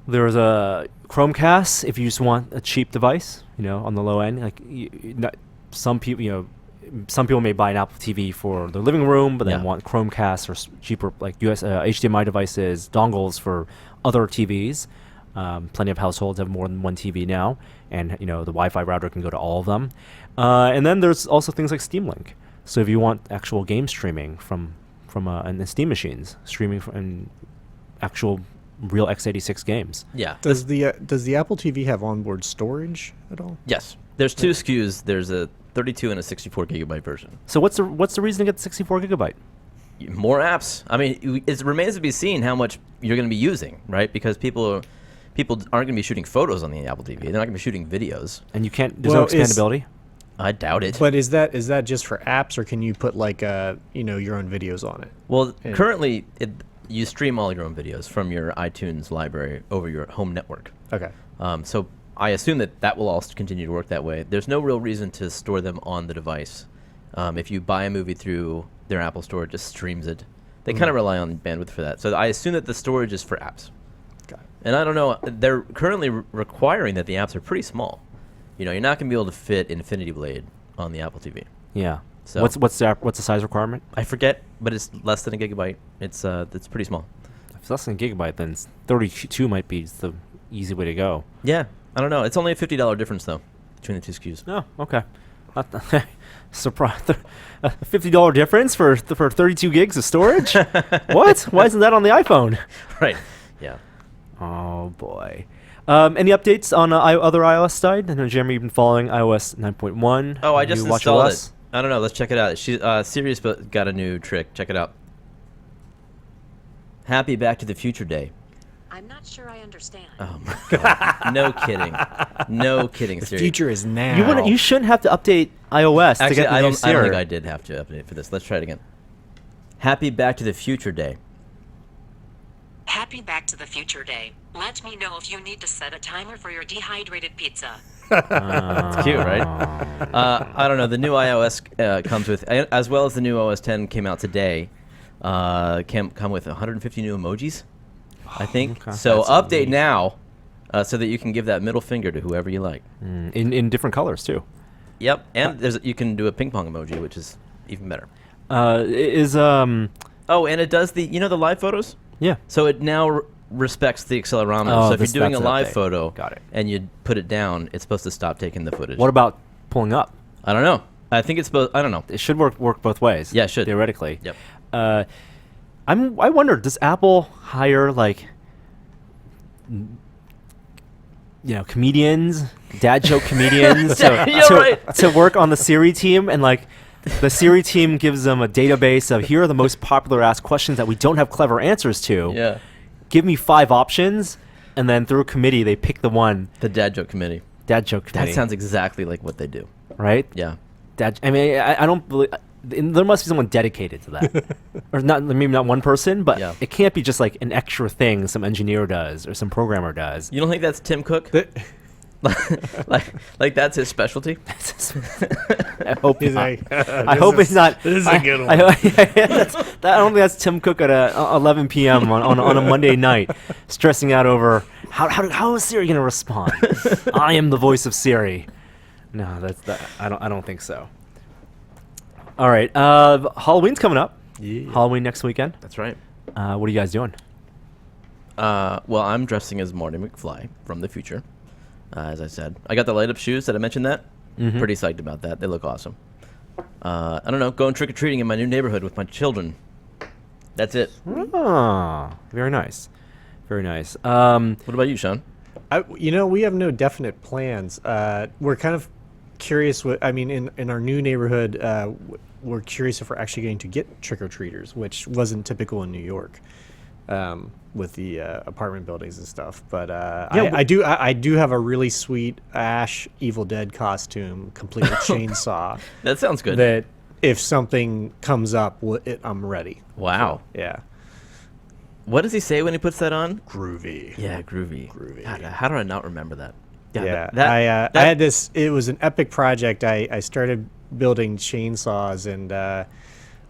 There's a Chromecast if you just want a cheap device, on the low end. Like some people may buy an Apple TV for their living room, but then want Chromecast or cheaper like HDMI devices, dongles for other TVs. Plenty of households have more than one TV now, and the Wi-Fi router can go to all of them. And then there's also things like Steam Link. So if you want actual game streaming from and the Steam machines, streaming from actual real x86 games. Yeah. Does the Apple TV have onboard storage at all? Yes. There's two SKUs. There's a 32 and a 64 gigabyte version. So what's the reason to get the 64 gigabyte? More apps. I mean, it remains to be seen how much you're going to be using, right? Because people aren't going to be shooting photos on the Apple TV. They're not going to be shooting videos. And you can't. There's no expandability. I doubt it. But is that just for apps, or can you put like your own videos on it? Well, currently you stream all your own videos from your iTunes library over your home network. Okay. So I assume that will all continue to work that way. There's no real reason to store them on the device. If you buy a movie through their Apple Store, it just streams it. They kind of rely on bandwidth for that. So I assume that the storage is for apps. Got it. And I don't know. They're currently requiring that the apps are pretty small. You're not going to be able to fit Infinity Blade on the Apple TV. Yeah. So what's the size requirement? I forget, but it's less than a gigabyte. It's pretty small. If it's less than a gigabyte, then 32 might be the easy way to go. Yeah, I don't know. It's only a $50 difference though between the two SKUs. Oh, okay. Surprise! A $50 difference for 32 gigs of storage? What? Why isn't that on the iPhone? Right. Yeah. Oh boy. Any updates on other iOS side? I know, Jeremy, you've been following iOS 9.1. Oh, I just New installed watchOS? it. I don't know. Let's check it out. Siri's got a new trick. Check it out. Happy Back to the Future Day. I'm not sure I understand. Oh my god! No kidding. No kidding. The Siri. future is now. You shouldn't have to update iOS to Actually, get the I new don't Siri. think I did have to update for this. Let's try it again. Happy Back to the Future Day. Happy Back to the Future Day. Let me know if you need to set a timer for your dehydrated pizza. It's cute, right? I don't know. The new iOS comes with, as well as the new OS 10 came out today, come with 150 new emojis, I think. Okay. So That's update neat. now so that you can give that middle finger to whoever you like. In different colors too. Yep. And you can do a ping pong emoji, which is even better. Oh, and it does the live photos? Yeah. So it now respects the accelerometer. Oh, so if you're doing a that's an live update. photo Got it. and you put it down, it's supposed to stop taking the footage. What about pulling up? I don't know. I think it's supposed. I don't know. It should work both ways. Yeah, it should. Theoretically. Yep. I wonder, does Apple hire comedians, dad joke comedians to work on the Siri team, and the Siri team gives them a database of here are the most popular asked questions that we don't have clever answers to. Yeah. Give me 5 options, and then through a committee they pick the one. The dad joke committee. Dad joke committee. That sounds exactly like what they do. right. Yeah. I don't believe there must be someone dedicated to that, or not. Maybe not one person, but Yeah. it can't be just like an extra thing some engineer does or some programmer does. You don't think that's Tim Cook? like that's his specialty? I hope He's not. like, I hope it's not. This is a good one. I don't think that's Tim Cook at 11 p.m. on a Monday night, stressing out over how is Siri going to respond. I am the voice of Siri. No, I don't think so. All right, Halloween's coming up. Yeah. Halloween next weekend. That's right. What are you guys doing? Well, I'm dressing as Marty McFly from the future. As I said, I got the light up shoes. Did I mention that? Mm-hmm. Pretty psyched about that. They look awesome. I don't know. Going trick or treating in my new neighborhood with my children. That's it. Ah, very nice, very nice. What about you, Sean? We have no definite plans. We're kind of curious. In our new neighborhood, we're curious if we're actually going to get trick or treaters, which wasn't typical in New York. With the apartment buildings and stuff, but I do have a really sweet Ash Evil Dead costume, complete with chainsaw. That sounds good. That if something comes up, I'm ready. Wow. So, yeah. What does he say when he puts that on? Groovy. Yeah, groovy. Groovy. God, how do I not remember that? Yeah. That I had this. It was an epic project. I started building chainsaws and.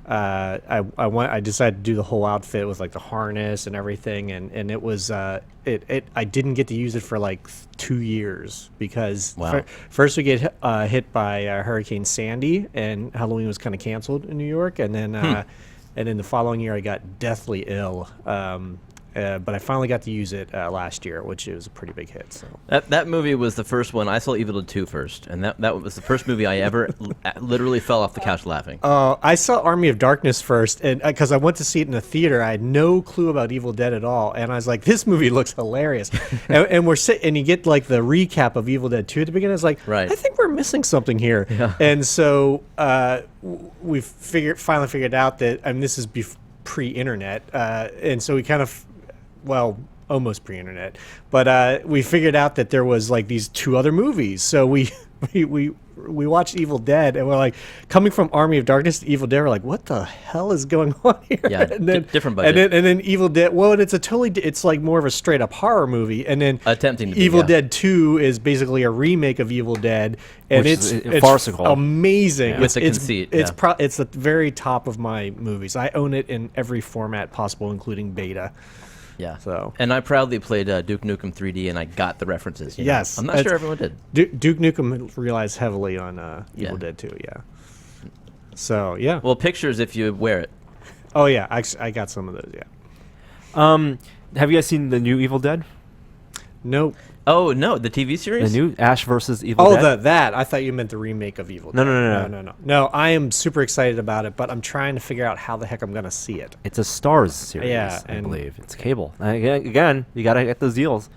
I decided to do the whole outfit with like the harness and everything, and it was I didn't get to use it for like 2 years because Wow. First we get hit by Hurricane Sandy and Halloween was kind of canceled in New York, and then the following year I got deathly ill. But I finally got to use it last year, which was a pretty big hit. So that movie was the first one. I saw Evil Dead 2 first, and that was the first movie I ever literally fell off the couch laughing. I saw Army of Darkness first, and because I went to see it in the theater, I had no clue about Evil Dead at all, and I was like, "This movie looks hilarious." and you get like the recap of Evil Dead 2 at the beginning. It's like, Right. I think we're missing something here. Yeah. And so we finally figured out that this is pre-internet, and so we kind of. Well, almost pre-internet, but we figured out that there was like these 2 other movies. So we watched Evil Dead, and we're like, coming from Army of Darkness to Evil Dead, we're like, what the hell is going on here? Yeah, and then, different budget. And then Evil Dead. Well, it's like more of a straight up horror movie, and then Attempting to be, Evil yeah. Dead 2 is basically a remake of Evil Dead, and Which it's is farcical. amazing. Yeah. With the conceit, It's yeah. it's at the very top of my movies. I own it in every format possible, including beta. Yeah. So. And I proudly played Duke Nukem 3D, and I got the references. you know? Yes, I'm not sure everyone did. Duke Nukem relies heavily on Yeah. Evil Dead 2, yeah. So yeah. Well, pictures if you wear it. Oh yeah, I got some of those. Yeah. Have you guys seen the new Evil Dead? Nope. Oh no, the TV The series. new Ash versus Evil Dead? Oh, that. I thought you meant the remake of Evil Dead. No. No, I am super excited about it, but I'm trying to figure out how the heck I'm going to see it. It's a Stars series, Yeah, I and- believe. It's cable. Again, you got to get those deals.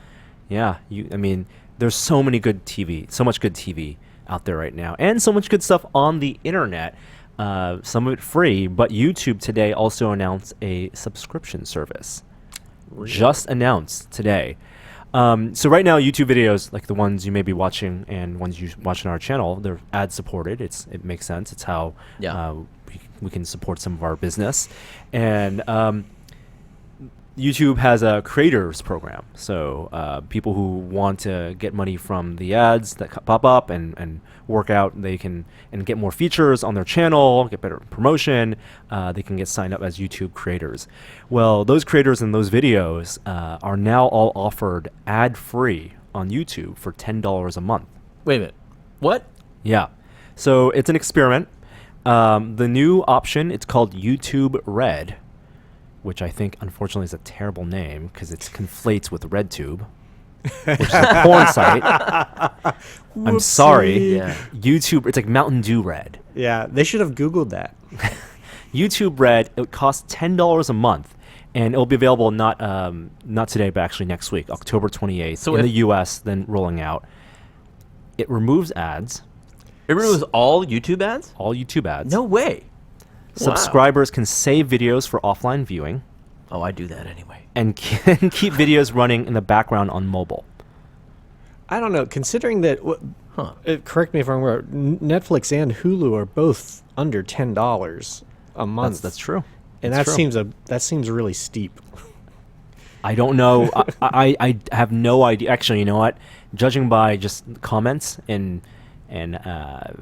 Yeah, I mean, there's so much good TV out there right now, and so much good stuff on the internet. Some of it free, but YouTube today also announced a subscription service. Just announced today. So right now, YouTube videos, like the ones you may be watching and ones you watch on our channel, they're ad supported. It makes sense. It's how we can support some of our business. And YouTube has a creators program. So people who want to get money from the ads that pop up and work out, they can and get more features on their channel, get better promotion. They can get signed up as YouTube creators. Well, those creators and those videos are now all offered ad-free on YouTube for $10 a month. Wait a minute. What? Yeah. So it's an experiment. The new option, it's called YouTube Red, which I think, unfortunately, is a terrible name because it conflates with RedTube, which is a porn site. I'm sorry. Yeah. YouTube, it's like Mountain Dew Red. Yeah, they should have Googled that. YouTube Red, it costs $10 a month, and it'll be available not today, but actually next week, October 28th, So in the U.S., then rolling out. It removes ads, It removes all YouTube ads? all YouTube ads. No way. Subscribers can save videos for offline viewing Oh, I do that anyway. and can keep videos running in the background on mobile. I don't know. Considering that, Huh. correct me if I'm wrong, Netflix and Hulu are both under $10 a month. That's true. And That's true. that seems really steep. I don't know. I have no idea. Actually, you know what? Judging by just comments and how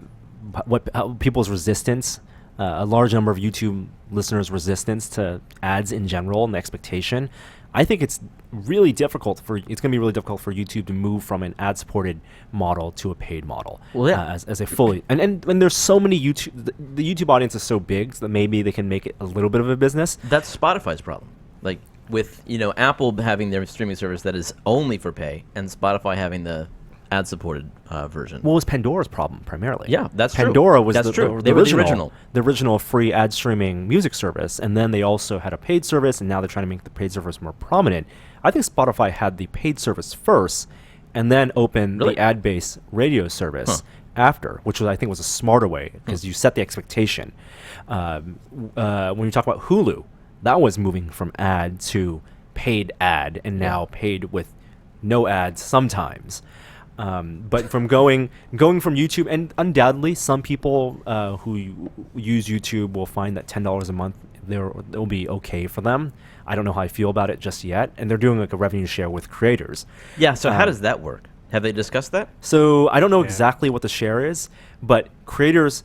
people's resistance, a large number of YouTube listeners' resistance to ads in general and the expectation, I think it's really difficult for YouTube to move from an ad-supported model to a paid model. Well, yeah. As a fully and there's so many YouTube. The YouTube audience is so big that maybe they can make it a little bit of a business. That's Spotify's problem. Like with Apple having their streaming service that is only for pay, and Spotify having the ad-supported version. What was Pandora's problem primarily? Yeah, that's true. Pandora was That's the, true. the They were the original, original. free ad streaming music service, and then they also had a paid service, and now they're trying to make the paid service more prominent. I think Spotify had the paid service first, and then opened Really? the ad-based radio service after, which I think was a smarter way because you set the expectation. When you talk about Hulu, that was moving from ad to paid ad, and now paid with no ads sometimes. But from going from YouTube, and undoubtedly some people who use YouTube will find that $10 a month it'll be okay for them. I don't know how I feel about it just yet, and they're doing like a revenue share with creators. Yeah, so how does that work? Have they discussed that? So I don't know exactly what the share is, but creators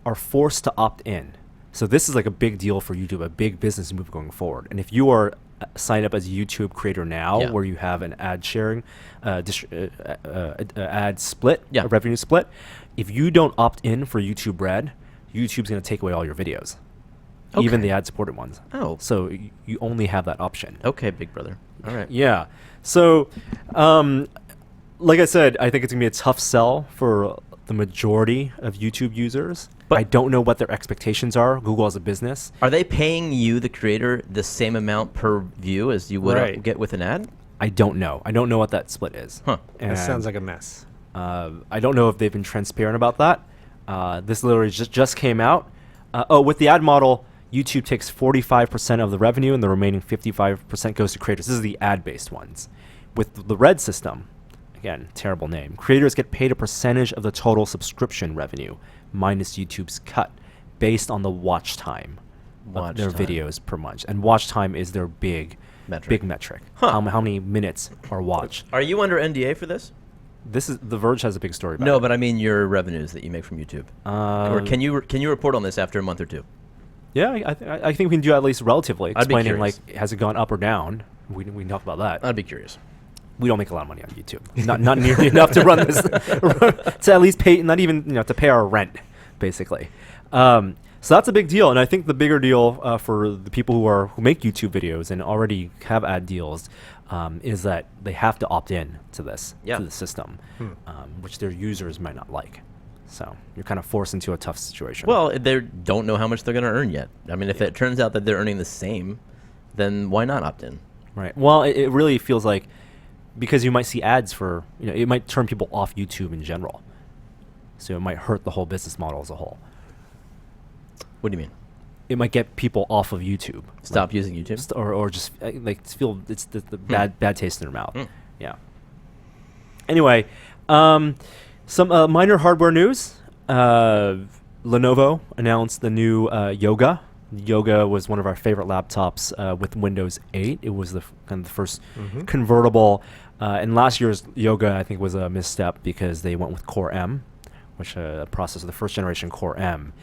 are forced to opt in. So this is like a big deal for YouTube, a big business move going forward. And if you are signed up as a YouTube creator now, where you have an ad sharing, ad split, a revenue split, if you don't opt in for YouTube Red, YouTube's going to take away all your videos, even the ad-supported ones. Oh. So you only have that option. Okay, big brother. All right. Yeah. So, like I said, I think it's going to be a tough sell for the majority of YouTube users. But I don't know what their expectations are, Google as a business. Are they paying you, the creator, the same amount per view as you would get with an ad? I don't know. I don't know what that split is. Huh. That sounds like a mess. I don't know if they've been transparent about that. This literally just came out. With the ad model, YouTube takes 45% of the revenue and the remaining 55% goes to creators. This is the ad-based ones. With the Red system, again, terrible name, creators get paid a percentage of the total subscription revenue minus YouTube's cut based on the watch time of their videos per month. And watch time is their big metric. How many minutes are watched. Are you under NDA for this? The Verge has a big story about it. No, but I mean your revenues that you make from YouTube. Or can you report on this after a month or two? Yeah, I think we can do at least relatively explaining like has it gone up or down. We can talk about that. I'd be curious. We don't make a lot of money on YouTube. Not nearly enough to run this to at least pay, not even to pay our rent, basically. So that's a big deal, and I think the bigger deal for the people who make YouTube videos and already have ad deals is that they have to opt in to this to the system, which their users might not like. So you're kind of forced into a tough situation. Well, they don't know how much they're going to earn yet. I mean, if it turns out that they're earning the same, then why not opt in? Right. Well, it really feels like because you might see ads for, it might turn people off YouTube in general. So it might hurt the whole business model as a whole. What do you mean? It might get people off of YouTube. Stop using YouTube? Or just feel it's the bad taste in their mouth. Yeah. Anyway, some minor hardware news. Lenovo announced the new Yoga. Yoga was one of our favorite laptops with Windows 8. It was the first convertible. And last year's Yoga, I think, was a misstep because they went with Core M, which a processor, the first generation Core M,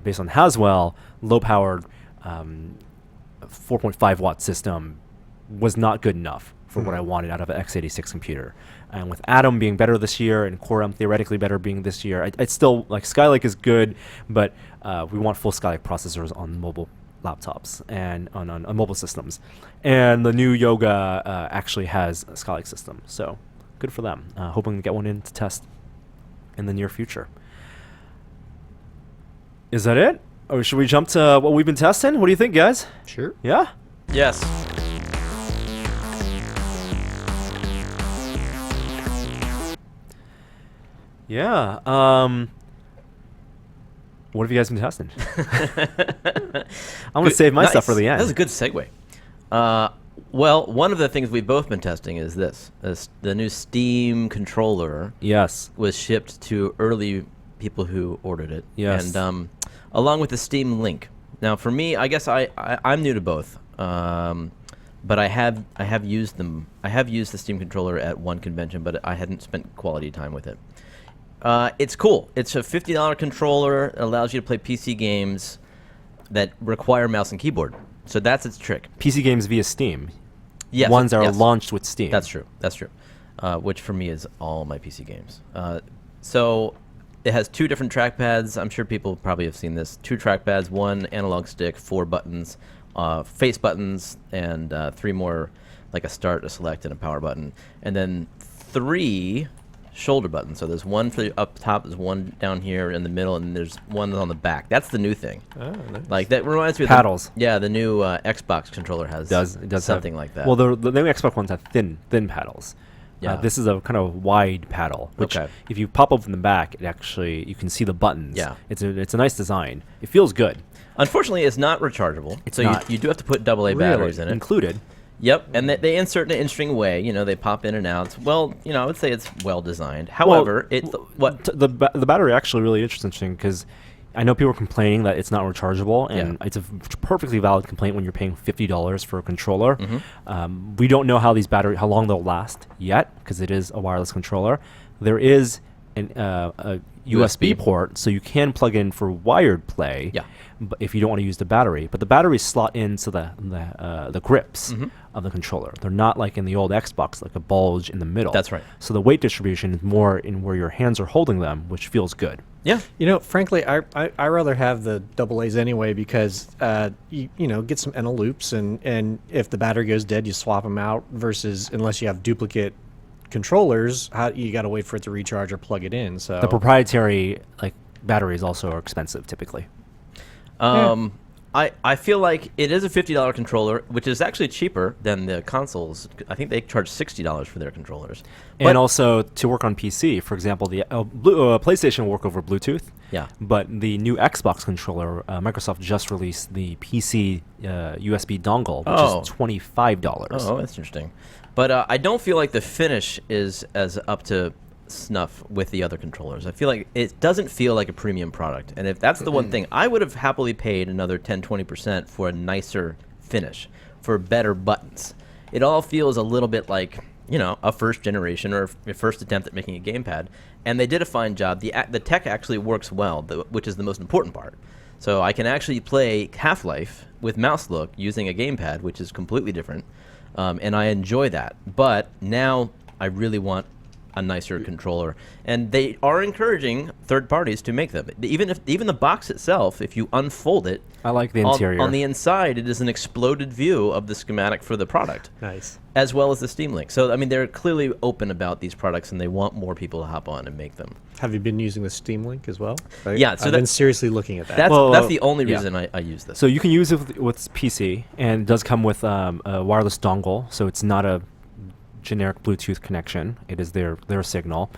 based on Haswell, low-powered 4.5 watt system, was not good enough for what I wanted out of an x86 computer. And with Atom being better this year and Core M theoretically better being this year, I'd still like Skylake is good, but we want full Skylake processors on mobile laptops and on mobile systems. And the new Yoga actually has a Skylake system, so good for them. Hoping to get one in to test in the near future. Is that it? Or should we jump to what we've been testing? What do you think, guys? Sure. Yeah? Yes. Yeah. What have you guys been testing? I'm going to save my stuff for the end. That was a good segue. Well, one of the things we've both been testing is this. The new Steam controller Yes. was shipped to early people who ordered it. Yes. And along with the Steam Link. Now, for me, I guess I'm new to both. But I have used them. I have used the Steam controller at one convention, but I hadn't spent quality time with it. It's cool. It's a $50 controller. It allows you to play PC games that require mouse and keyboard. So that's its trick. PC games via Steam. Yes, Ones that are yes. launched with Steam. That's true. That's true. Which for me is all my PC games. So it has two different trackpads. I'm sure people probably have seen this. Two trackpads, one analog stick, 4 buttons, face buttons, and 3 more, like a start, a select, and a power button. And then 3 shoulder buttons. So there's one for up top, there's one down here in the middle, and there's one on the back. That's the new thing. Oh, nice. Like that reminds me of Paddles. The new Xbox controller has It does something have, like that. Well, the new Xbox ones have thin paddles. Yeah. This is a kind of wide paddle, which Okay. if you pop open the back, it actually you can see the buttons. Yeah. It's a nice design. It feels good. Unfortunately, it's not rechargeable. It's so not. You do have to put AA batteries in it. Included. Yep, and they insert in an interesting way. They pop in and out. Well, I would say it's well designed. However, The battery actually really interesting because I know people are complaining that it's not rechargeable, and it's a perfectly valid complaint when you're paying $50 for a controller. We don't know how long they'll last yet because it is a wireless controller. There is a USB port, so you can plug in for wired play. Yeah. But if you don't want to use the battery, but the batteries slot into the grips of the controller. They're not like in the old Xbox, like a bulge in the middle. That's right. So the weight distribution is more in where your hands are holding them, which feels good. Yeah. Frankly, I rather have the AA's anyway because get some NL loops and if the battery goes dead, you swap them out. Versus unless you have duplicate controllers, you got to wait for it to recharge or plug it in. So The proprietary batteries also are expensive typically. I feel like it is a $50 controller, which is actually cheaper than the consoles. I think they charge $60 for their controllers. And also to work on PC, for example, the PlayStation will work over Bluetooth. Yeah. But the new Xbox controller, Microsoft just released the PC USB dongle, which is $25. Oh, that's interesting. But I don't feel like the finish is as up to snuff with the other controllers. I feel like it doesn't feel like a premium product. And if that's the one thing, I would have happily paid another 10-20% for a nicer finish, for better buttons. It all feels a little bit like, a first generation or a first attempt at making a gamepad. And they did a fine job. The tech actually works well, which is the most important part. So I can actually play Half-Life with mouse look using a gamepad, which is completely different. And I enjoy that. But now I really want a nicer controller. And they are encouraging third parties to make them. Even the box itself, if you unfold it, I like the interior. On the inside, it is an exploded view of the schematic for the product. Nice. As well as the Steam Link. So, I mean, they're clearly open about these products, and they want more people to hop on and make them. Have you been using the Steam Link as well? Yeah, so I've been seriously looking at that. That's the only reason I use this. So you can use it with PC, and it does come with a wireless dongle, so it's not a generic Bluetooth connection. It is their signal.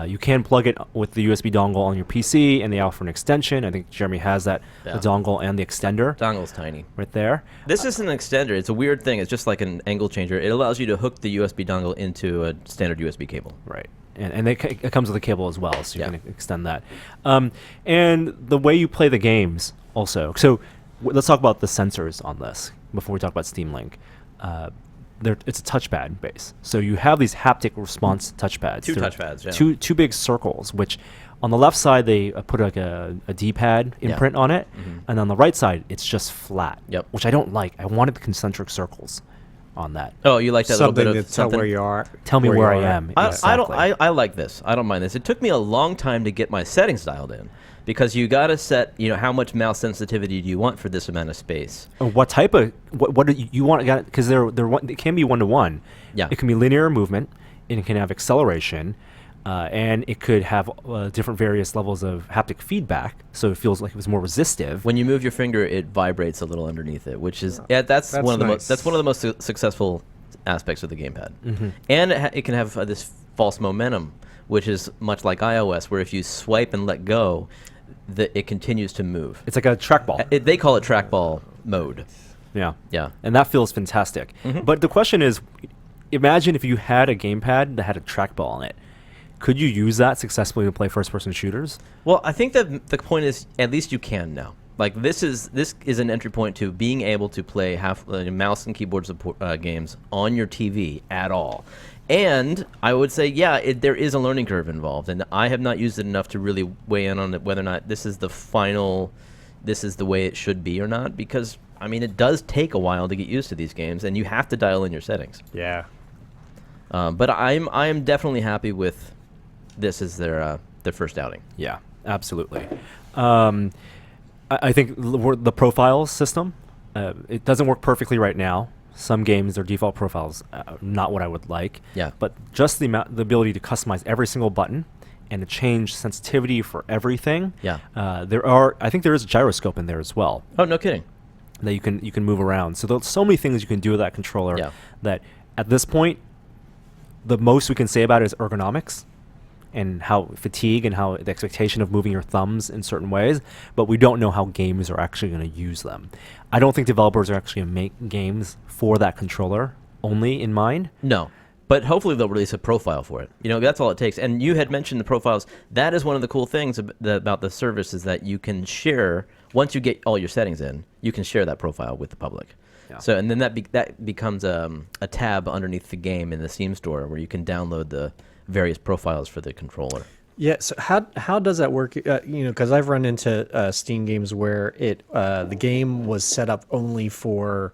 You can plug it with the USB dongle on your PC, and they offer an extension. I think Jeremy has that, the dongle and the extender. Dongle's tiny. Right there. This isn't an extender. It's a weird thing. It's just like an angle changer. It allows you to hook the USB dongle into a standard USB cable. Right. And it comes with a cable as well, so you can extend that. And the way you play the games also. So let's talk about the sensors on this before we talk about Steam Link. It's a touchpad base. So you have these haptic response touchpads. Two touchpads, yeah. Two big circles, which on the left side they put like a D-pad imprint on it, and on the right side it's just flat, which I don't like. I wanted the concentric circles on that. Oh, you like that something little bit of to tell where you are. Tell me where I am. I like this. I don't mind this. It took me a long time to get my settings dialed in because you got to set, how much mouse sensitivity do you want for this amount of space? What type of what do you want? Because it can be 1-to-1. Yeah, it can be linear movement, and it can have acceleration, and it could have different various levels of haptic feedback, so it feels like it was more resistive. When you move your finger, it vibrates a little underneath it, which is that's one of the most successful aspects of the gamepad. And it can have this false momentum, which is much like iOS, where if you swipe and let go, it continues to move. It's like a trackball. They call it trackball mode. Yeah, yeah, and that feels fantastic. But the question is, imagine if you had a gamepad that had a trackball on it. Could you use that successfully to play first-person shooters? Well, I think that the point is, at least you can now. Like this is an entry point to being able to play mouse and keyboard support games on your TV at all. And I would say, there is a learning curve involved, and I have not used it enough to really weigh in on it, whether or not this is the way it should be or not. Because I mean, it does take a while to get used to these games, and you have to dial in your settings. Yeah. But I am definitely happy with this as their first outing. Yeah, absolutely. I think the profiles system, it doesn't work perfectly right now. Some games, their default profiles, not what I would like. Yeah. But just the ability to customize every single button and to change sensitivity for everything. Yeah. I think there is a gyroscope in there as well. Oh, no kidding. That you can move around. So there's so many things you can do with that controller that at this point, the most we can say about it is ergonomics and how fatigue and how the expectation of moving your thumbs in certain ways, but we don't know how games are actually going to use them. I don't think developers are actually going to make games for that controller only in mind. No, but hopefully they'll release a profile for it. That's all it takes. And you had mentioned the profiles. That is one of the cool things about the service is that you can share, once you get all your settings in, you can share that profile with the public. Yeah. So, and then that becomes a tab underneath the game in the Steam store where you can download the various profiles for the controller. Yeah. So how does that work? Because I've run into Steam games where the game was set up only for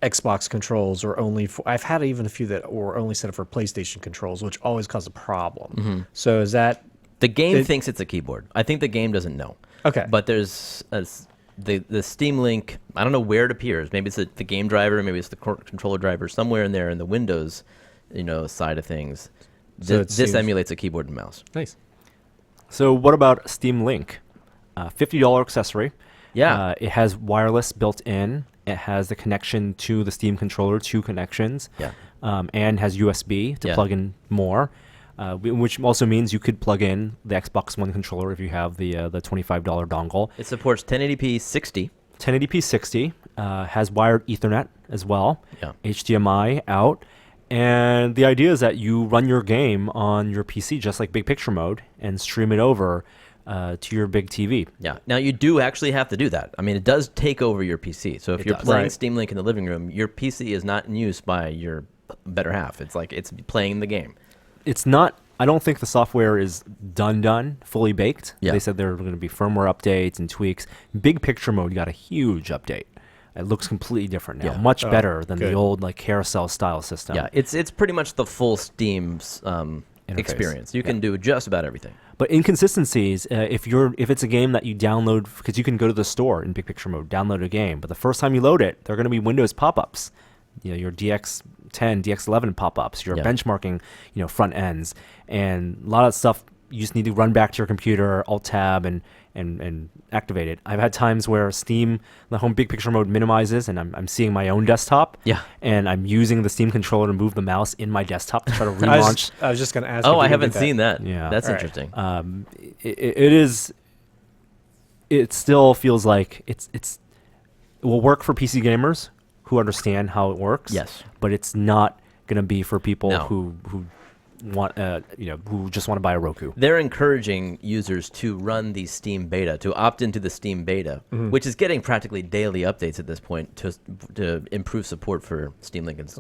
Xbox controls or only for. I've had even a few that were only set up for PlayStation controls, which always cause a problem. So is that the game thinks it's a keyboard? I think the game doesn't know. Okay. But there's the Steam Link. I don't know where it appears. Maybe it's the game driver. Maybe it's the controller driver. Somewhere in there in the Windows, side of things. So this emulates a keyboard and mouse. Nice. So what about Steam Link? $50 accessory. Yeah. It has wireless built in. It has the connection to the Steam controller, 2 connections. Yeah. And has USB to plug in more, which also means you could plug in the Xbox One controller if you have the $25 dongle. It supports 1080p 60. 1080p 60. Has wired Ethernet as well. Yeah. HDMI out. And the idea is that you run your game on your PC just like Big Picture mode and stream it over to your big TV. Yeah. Now you do actually have to do that. I mean, it does take over your PC. So if you're playing Steam Link in the living room, your PC is not in use by your better half. It's like it's playing the game. It's not. I don't think the software is done, fully baked. Yeah. They said there are going to be firmware updates and tweaks. Big Picture mode got a huge update. It looks completely different now, much better than the old carousel style system. Yeah, it's pretty much the full Steam interface. experience. You can do just about everything. But inconsistencies, if it's a game that you download, because you can go to the store in big picture mode, download a game, but the first time you load it, there are going to be Windows pop-ups, your DX10, DX11 pop-ups, your benchmarking, front ends, and a lot of stuff you just need to run back to your computer, Alt-Tab, and activate it. I've had times where Steam, the home big picture mode minimizes, and I'm seeing my own desktop. Yeah. And I'm using the Steam controller to move the mouse in my desktop to try to relaunch. I was just going to ask. Oh, I haven't seen that. Yeah. That's All right. interesting. It still feels like it will work for PC gamers who understand how it works. Yes. But it's not going to be for people No. who want who just want to buy a Roku. They're encouraging users to run the Steam beta, to opt into the Steam beta, which is getting practically daily updates at this point to improve support for Steam Link and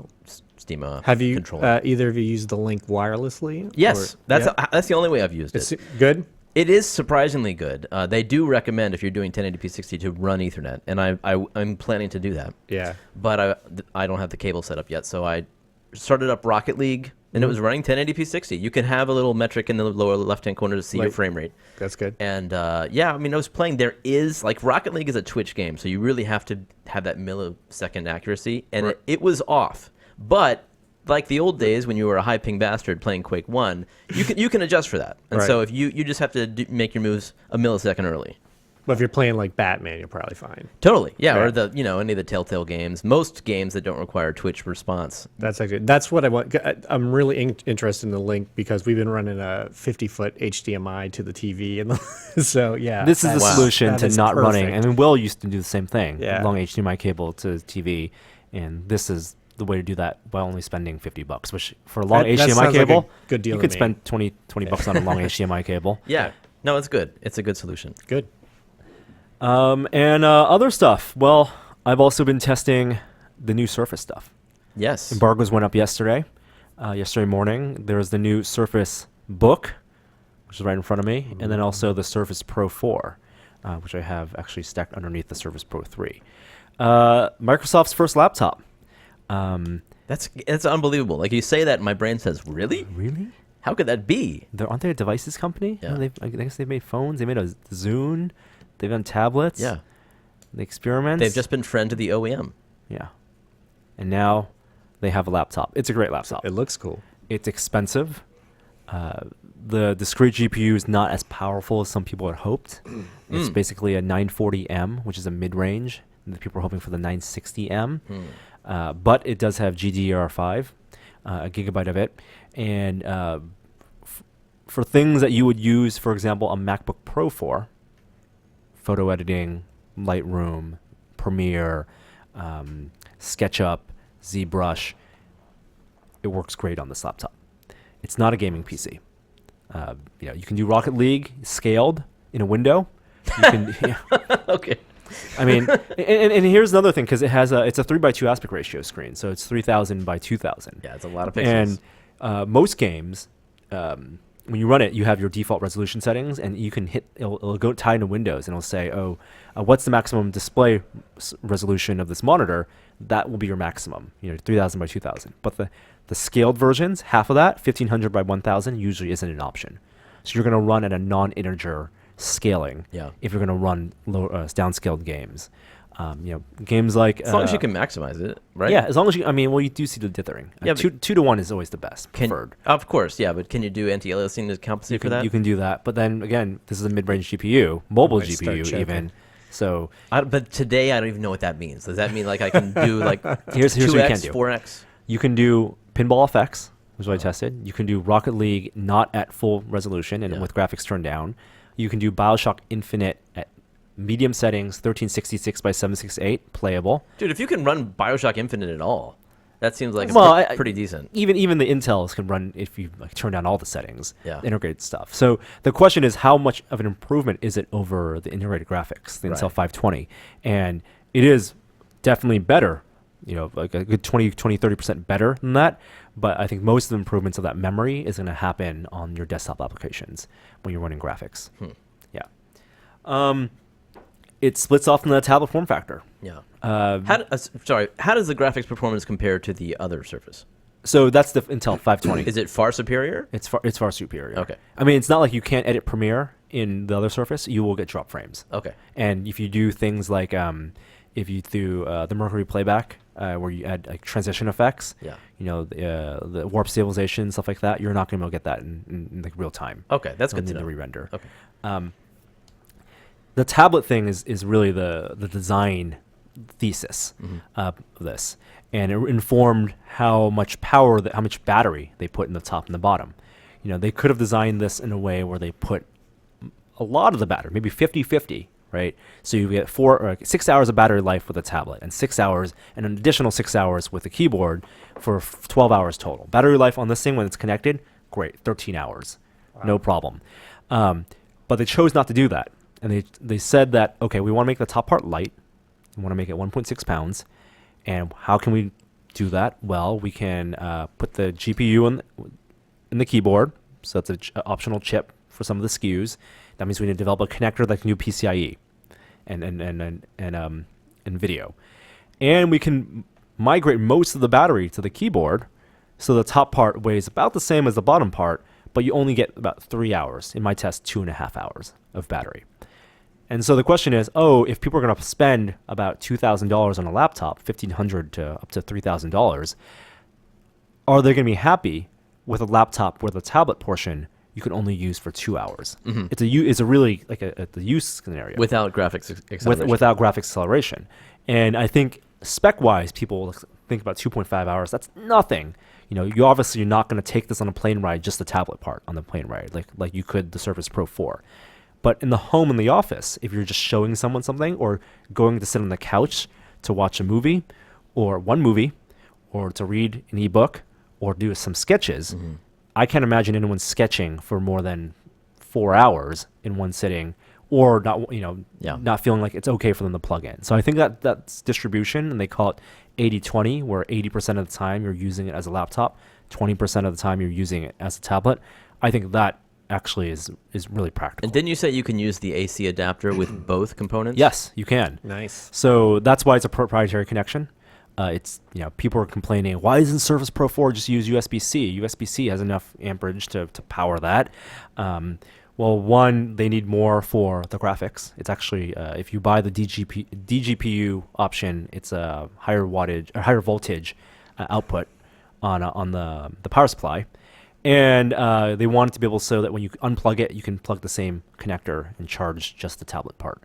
Steam Have you controller. either of you used the Link wirelessly? Yes, or- that's yeah? that's the only way I've used It's it. good. It is surprisingly good. They do recommend if you're doing 1080p 60 to run Ethernet, and I'm planning to do that. Yeah. But I don't have the cable set up yet, so I started up Rocket League, and it was running 1080p 60. You can have a little metric in the lower left-hand corner to see your Like- frame rate. That's good. And I was playing. There is Rocket League is a Twitch game, so you really have to have that millisecond accuracy, and Right. it was off. But like the old days when you were a high ping bastard playing Quake 1, you can adjust for that. And so Right. if you just have to make your moves a millisecond early. But if you're playing like Batman, you're probably fine. Totally, yeah. Yeah. Or any of the Telltale games, most games that don't require Twitch response. That's what I want. I'm really interested in the Link because we've been running a 50-foot HDMI to the TV, and so yeah. This is the solution that to is not running. perfect. I mean, Will used to do the same thing. Yeah. Long HDMI cable to TV, and this is the way to do that by only spending $50, which for a long That HDMI sounds like a cable, good deal you to could me. spend 20 bucks on a long HDMI cable. Yeah, no, it's good. It's a good solution. Good. And other stuff. Well, I've also been testing the new Surface stuff. Yes. Embargoes went up yesterday. Yesterday morning, there was the new Surface Book, which is right in front of me, and then also the Surface Pro 4, which I have actually stacked underneath the Surface Pro 3. Microsoft's first laptop. That's unbelievable. Like you say that, and my brain says, "Really? Really? How could that be?" Aren't they a devices company? Yeah. I guess they've made phones. They made a Zune. They've done tablets. Yeah. The experiments. They've just been friend to the OEM. Yeah. And now they have a laptop. It's a great laptop. It looks cool. It's expensive. The discrete GPU is not as powerful as some people had hoped. It's basically a 940M, which is a mid-range. And the people are hoping for the 960M. But it does have GDDR5, a gigabyte of it. And for things that you would use, for example, a MacBook Pro for, photo editing, Lightroom, Premiere, SketchUp, ZBrush, it works great on this laptop. It's not a gaming PC. You can do Rocket League scaled in a window. You can, Okay. I mean, and here's another thing, because it's a 3:2 aspect ratio screen, so it's 3000 by 2000. Yeah, it's a lot of pixels. And most games, when you run it, you have your default resolution settings, and you can it'll go tie into Windows, and it'll say, what's the maximum display resolution of this monitor? That will be your maximum, 3000 by 2000. But the scaled versions, half of that, 1500 by 1000, usually isn't an option. So you're going to run at a non-integer scaling if you're going to run downscaled games. Games like... as long as you can maximize it, right? Yeah, as long as you... I mean, well, you do see the dithering. Yeah, 2-to-1 is always the best, preferred. Of course, yeah, but can you do anti-aliasing to compensate for that? You can do that. But then, again, this is a mid-range GPU, mobile might start GPU choking. even. So But today, I don't even know what that means. Does that mean I can do here's 2x, what you can do. 4x? you can do Pinball FX, which is what I tested. You can do Rocket League not at full resolution and with graphics turned down. You can do BioShock Infinite at medium settings, 1366 by 768, playable. Dude, if you can run BioShock Infinite at all, that seems like pretty decent. Even the Intels can run if you turn down all the settings, integrated stuff. So the question is, how much of an improvement is it over the integrated graphics, the Intel 520? And it is definitely better, like a good 30% better than that. But I think most of the improvements of that memory is going to happen on your desktop applications when you're running graphics. Yeah. It splits off in the tablet form factor. Yeah. How does the graphics performance compare to the other Surface? So that's the Intel 520. Is it far superior? It's far superior. Okay. I mean, it's not like you can't edit Premiere in the other Surface. You will get drop frames. Okay. And if you do things like if you do the Mercury playback, where you add like transition effects, Yeah. the warp stabilization, stuff like that, you're not going to be able to get that in like real time. Okay, that's You'll good to need know. re-render. Okay. The tablet thing is really the design thesis of this, and it informed how much power, how much battery they put in the top and the bottom. They could have designed this in a way where they put a lot of the battery, maybe 50-50, right? So you get 6 hours of battery life with a tablet, and 6 hours, and an additional 6 hours with the keyboard for 12 hours total. Battery life on this thing when it's connected, great, 13 hours, no problem. But they chose not to do that. And they said that, okay, we want to make the top part light. We want to make it 1.6 pounds. And how can we do that? Well, we can put the GPU in the keyboard. So that's an optional chip for some of the SKUs. That means we need to develop a connector that can do PCIe and video. And we can migrate most of the battery to the keyboard. So the top part weighs about the same as the bottom part, but you only get about 3 hours. In my test, 2.5 hours of battery. And so the question is, if people are going to spend about $2,000 on a laptop, $1,500 to up to $3,000, are they going to be happy with a laptop where the tablet portion you can only use for 2 hours? Mm-hmm. It's a really like the use scenario Without graphics acceleration. without graphics acceleration. And I think spec-wise, people think about 2.5 hours. That's nothing. You obviously you're not going to take this on a plane ride, just the tablet part on the plane ride, like you could the Surface Pro 4. But in the home and the office, if you're just showing someone something or going to sit on the couch to watch a movie or one movie or to read an ebook or do some sketches, I can't imagine anyone sketching for more than 4 hours in one sitting or not feeling like it's okay for them to plug in. So I think that's distribution, and they call it 80-20, where 80% of the time you're using it as a laptop, 20% of the time you're using it as a tablet. I think that actually is really practical. And didn't you say you can use the AC adapter with both components? Yes, you can. Nice. So that's why it's a proprietary connection. It's people are complaining, why doesn't Surface Pro 4 just use USB-C? USB-C has enough amperage to power that. Well, one, they need more for the graphics. It's actually if you buy the DGPU option, it's a higher wattage or higher voltage output on the power supply. And they want it to be able so that when you unplug it, you can plug the same connector and charge just the tablet part.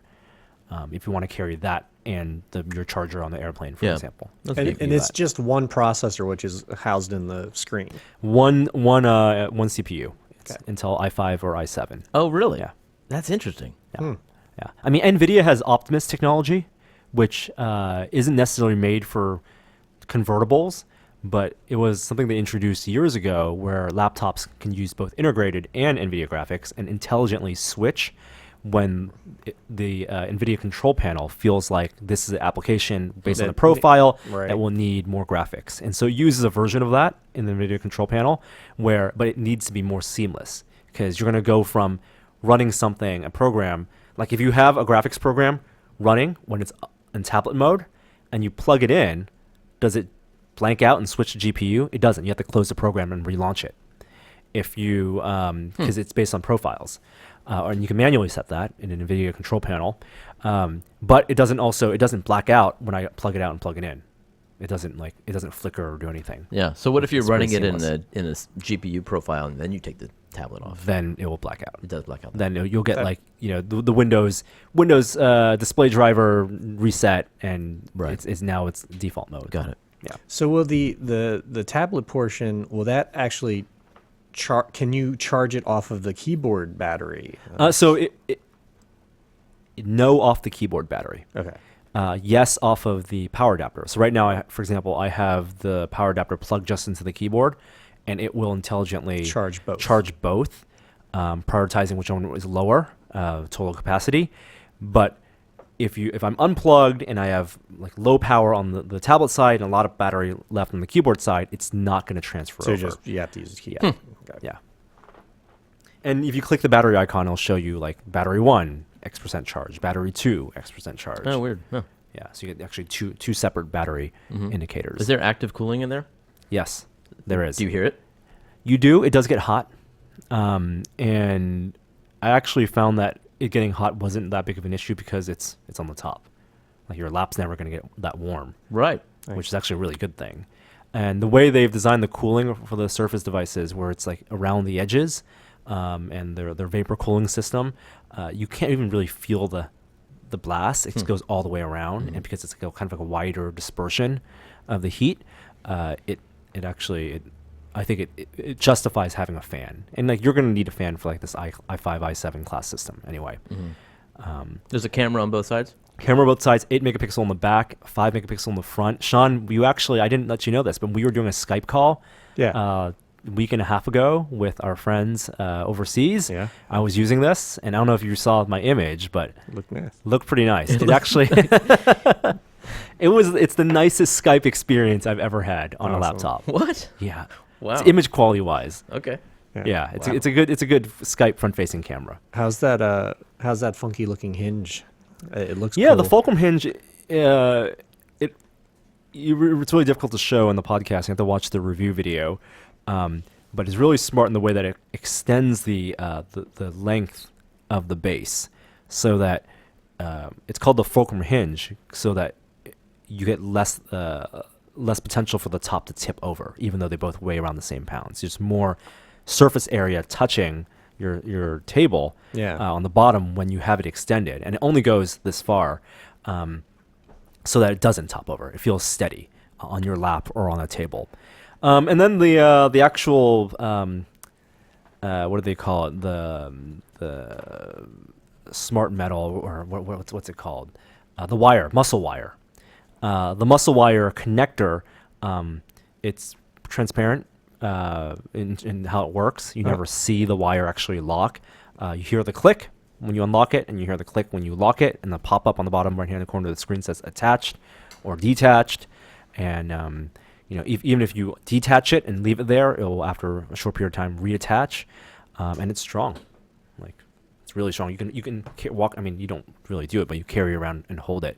If you want to carry that and your charger on the airplane, for example. And it's just one processor, which is housed in the screen. One CPU. It's Intel i5 or i7. Oh, really? Yeah. That's interesting. Yeah. Yeah. I mean, NVIDIA has Optimus technology, which isn't necessarily made for convertibles, but it was something they introduced years ago where laptops can use both integrated and NVIDIA graphics and intelligently switch when the NVIDIA control panel feels like this is an application based on the profile that will need more graphics. And so it uses a version of that in the NVIDIA control panel, but it needs to be more seamless because you're going to go from running a program, like if you have a graphics program running when it's in tablet mode and you plug it in, does it blank out and switch to GPU? It doesn't. You have to close the program and relaunch it. If you, because it's based on profiles. And you can manually set that in an NVIDIA control panel, but it doesn't black out when I plug it out and plug it in. It doesn't flicker or do anything. Yeah. So what if you're running it in a GPU profile and then you take the tablet off? Then it will black out. It does black out. Then you'll get the Windows display driver reset, and it's now its default mode. Got it. Yeah. So will the tablet portion, will that actually can you charge it off of the keyboard battery? No, off the keyboard battery. Okay. Yes, off of the power adapter. So right now, for example, I have the power adapter plugged just into the keyboard, and it will intelligently charge both, prioritizing which one is lower total capacity. But if I'm unplugged and I have like low power on the tablet side and a lot of battery left on the keyboard side, it's not going to transfer over. So you have to use the keyboard. Yeah. And if you click the battery icon, it'll show you like battery 1, X% charge, battery 2, X% charge. Oh, weird. Huh. Yeah, so you get actually two separate battery indicators. Is there active cooling in there? Yes. There is. Do you hear it? You do. It does get hot. And I actually found that it getting hot wasn't that big of an issue because it's on the top. Like your lap's never going to get that warm, Right. which is actually a really good thing. And the way they've designed the cooling for the Surface devices, where it's like around the edges, and their vapor cooling system, you can't even really feel the blast. It just goes all the way around, and because it's like kind of like a wider dispersion of the heat, I think it justifies having a fan. And like you're going to need a fan for like this i5, i7 class system anyway. There's a camera on both sides? Camera both sides, 8 megapixel in the back, 5 megapixel in the front. Sean, I didn't let you know this, but we were doing a Skype call a week and a half ago with our friends overseas. Yeah. I was using this, and I don't know if you saw my image, but Looked pretty nice. It actually, it's the nicest Skype experience I've ever had on a laptop. What? Yeah. Wow. It's image quality wise. Okay. Yeah, it's a good Skype front facing camera. How's that funky looking hinge? It looks Yeah, cool. the Fulcrum hinge. It's really difficult to show on the podcast. You have to watch the review video, but it's really smart in the way that it extends the length of the base, so that it's called the Fulcrum hinge, so that you get less potential for the top to tip over, even though they both weigh around the same pounds. There's more surface area touching your table on the bottom when you have it extended, and it only goes this far, so that it doesn't top over. It feels steady on your lap or on a table. And then the actual what do they call it? The smart metal, or what's it called? The muscle wire. The muscle wire connector. It's transparent in how it works. You never see the wire actually lock. You hear the click when you unlock it, and you hear the click when you lock it, and the pop-up on the bottom right-hand corner of the screen says attached or detached. And even if you detach it and leave it there, it will, after a short period of time, reattach, and it's strong. Like, it's really strong. You can walk. I mean, you don't really do it, but you carry it around and hold it.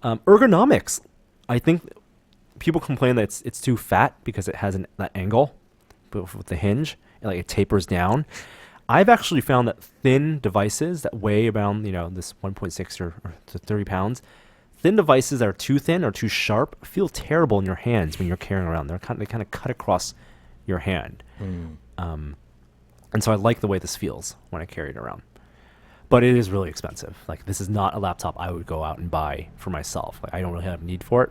Ergonomics. I think people complain that it's too fat because it has that angle, but with the hinge, like it tapers down. I've actually found that thin devices that weigh around this 1.6 or to 30 pounds, thin devices that are too thin or too sharp feel terrible in your hands when you're carrying around. They kind of cut across your hand, and so I like the way this feels when I carry it around. But it is really expensive. Like, this is not a laptop I would go out and buy for myself. Like, I don't really have a need for it.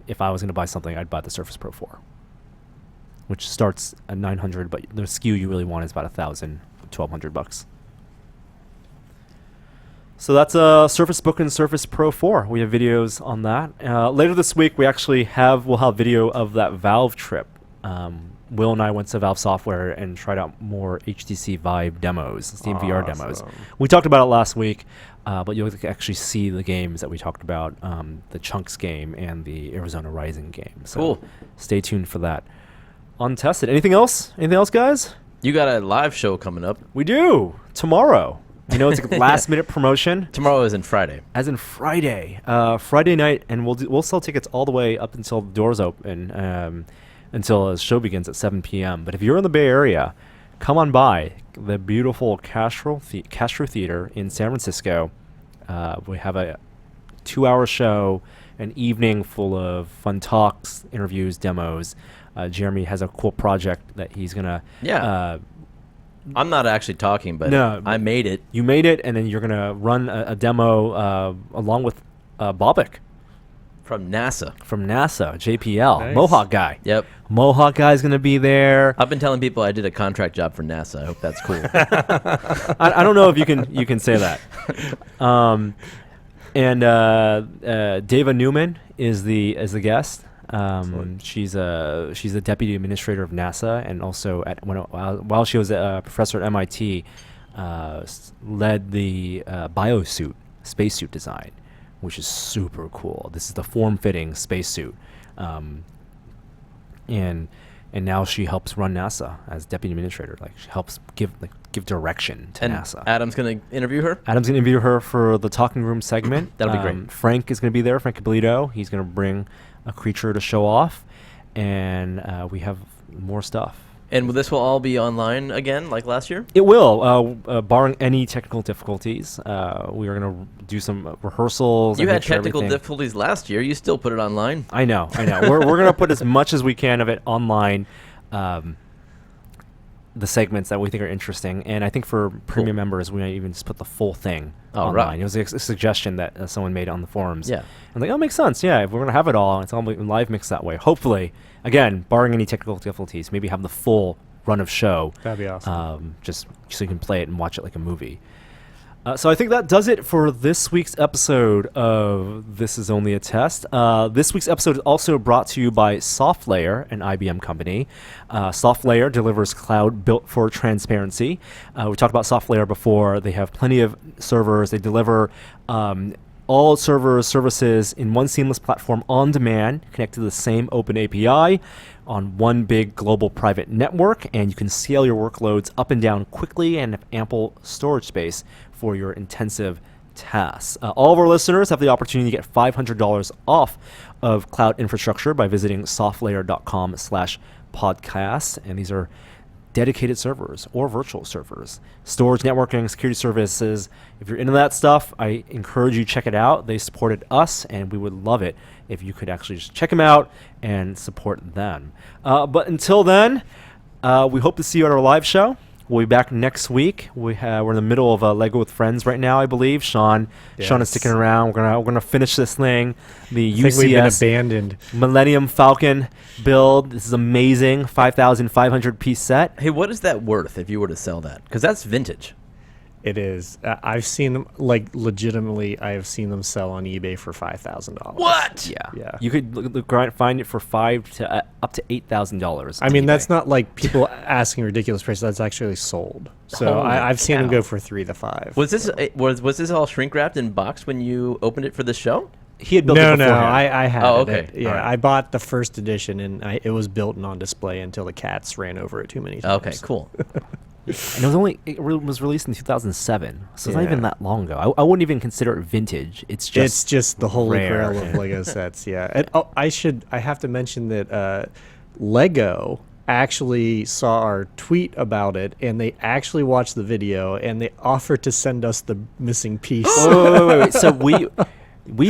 If I was going to buy something, I'd buy the Surface Pro 4, which starts at $900, but the SKU you really want is about $1,000, $1,200. So that's Surface Book and Surface Pro 4. We have videos on that. Later this week, we'll have video of that Valve trip. Will and I went to Valve Software and tried out more HTC Vive demos, Steam VR demos. We talked about it last week, but you'll actually see the games that we talked about, the Chunks game and the Arizona Rising game. So cool. Stay tuned for that. Untested. Anything else? Anything else, guys? You got a live show coming up. We do. Tomorrow. It's a last-minute promotion. Tomorrow is in Friday. As in Friday. Friday night, and we'll sell tickets all the way up until the doors open, until the show begins at 7 p.m. But if you're in the Bay Area, come on by the beautiful Castro Theater in San Francisco. We have a 2-hour show, an evening full of fun talks, interviews, demos. Jeremy has a cool project that he's going to... Yeah. I'm not actually talking, but no, I made it. You made it, and then you're going to run a demo along with Bobik. From NASA, JPL, Nice. Mohawk guy. Yep. Mohawk guy's going to be there. I've been telling people I did a contract job for NASA. I hope that's cool. I don't know if you can say that. And Dava Newman is the guest. She's the deputy administrator of NASA, and also while she was a professor at MIT, led the biosuit spacesuit design, which is super cool. This is the form-fitting spacesuit, and now she helps run NASA as deputy administrator. Like, she helps give direction to NASA. Adam's gonna interview her. Adam's gonna interview her for the talking room segment. That'll be great. Frank is gonna be there. Frank Cablito. He's gonna bring a creature to show off, and and we have more stuff. And this will all be online again, like last year? It will, barring any technical difficulties. We are going to do some rehearsals. You and had make sure technical everything- difficulties last year. You still put it online. I know. We're going to put as much as we can of it online. The segments that we think are interesting, and I think for premium members, we might even just put the full thing online. Right. It was a suggestion that someone made on the forums. Yeah. I'm like, oh, it makes sense. Yeah, if we're gonna have it all, it's all live mix that way. Hopefully, again, barring any technical difficulties, maybe have the full run of show. That'd be awesome. Just so you can play it and watch it like a movie. So I think that does it for this week's episode of This Is Only a Test. This week's episode is also brought to you by SoftLayer, an IBM company. SoftLayer delivers cloud built for transparency. We talked about SoftLayer before. They have plenty of servers. They deliver all services in one seamless platform on demand, connected to the same open API on one big global private network, and you can scale your workloads up and down quickly and have ample storage space for your intensive tasks. All of our listeners have the opportunity to get $500 off of cloud infrastructure by visiting softlayer.com/podcast, and these are dedicated servers or virtual servers, storage, networking, security services. If you're into that stuff, I encourage you to check it out. They supported us, and we would love it if you could actually just check them out and support them. But until then, we hope to see you at our live show. We'll be back next week. We're in the middle of Lego with Friends right now, I believe. Sean is sticking around. We're gonna finish this thing. The I think we've been UCS abandoned. Millennium Falcon build. This is amazing. 5,500 piece set. Hey, what is that worth if you were to sell that? Because that's vintage. It is. I've seen them, like, legitimately, I have seen them sell on eBay for $5,000. What? Yeah. Yeah. You could find it for $5,000 to up to $8,000. I mean, that's not like people asking ridiculous prices. That's actually sold. So Holy I've seen them cow. go for 3 to 5. Was this was this all shrink wrapped in box when you opened it for the show? He had built No, it beforehand. I had Oh, it. okay. Yeah, All right. I bought the first edition, and it was built and on display until the cats ran over it too many times. Okay, cool. And it was released in 2007, so it's not even Yeah. that long ago. I wouldn't even consider it vintage. It's just the holy rare. grail of Lego sets. Yeah. And, I have to mention that Lego actually saw our tweet about it, and they actually watched the video, and they offered to send us the missing piece. wait. So we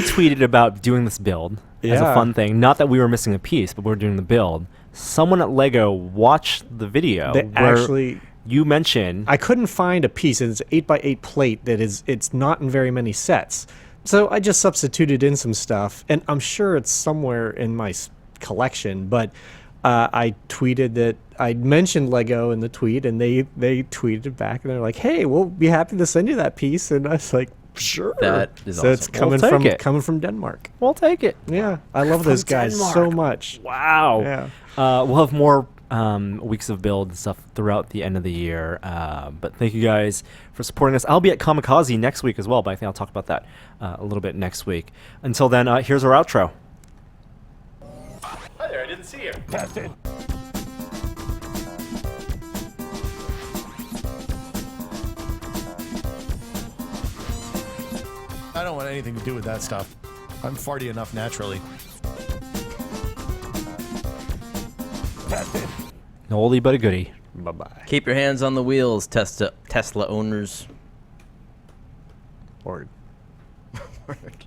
tweeted about doing this build as a Yeah. fun thing. Not that we were missing a piece, but we were doing the build. Someone at Lego watched the video. They where actually. you mentioned. I couldn't find a piece. It's an 8x8 plate it's not in very many sets. So I just substituted in some stuff, and I'm sure it's somewhere in my collection, but I tweeted that I mentioned Lego in the tweet, and they tweeted back, and they're like, "Hey, we'll be happy to send you that piece." And I was like, "Sure." That is so it's awesome. coming We'll take from it. coming from Denmark. We'll take it. Yeah, I love those guys so Denmark. much. Wow. Yeah. We'll have more weeks of build and stuff throughout the end of the year. But thank you guys for supporting us. I'll be at Kamikaze next week as well, but I think I'll talk about that a little bit next week. Until then, here's our outro. Hi there, I didn't see you. I don't want anything to do with that stuff. I'm farty enough naturally. An oldie but a goodie. Bye-bye. Keep your hands on the wheels, Tesla owners. Or Word.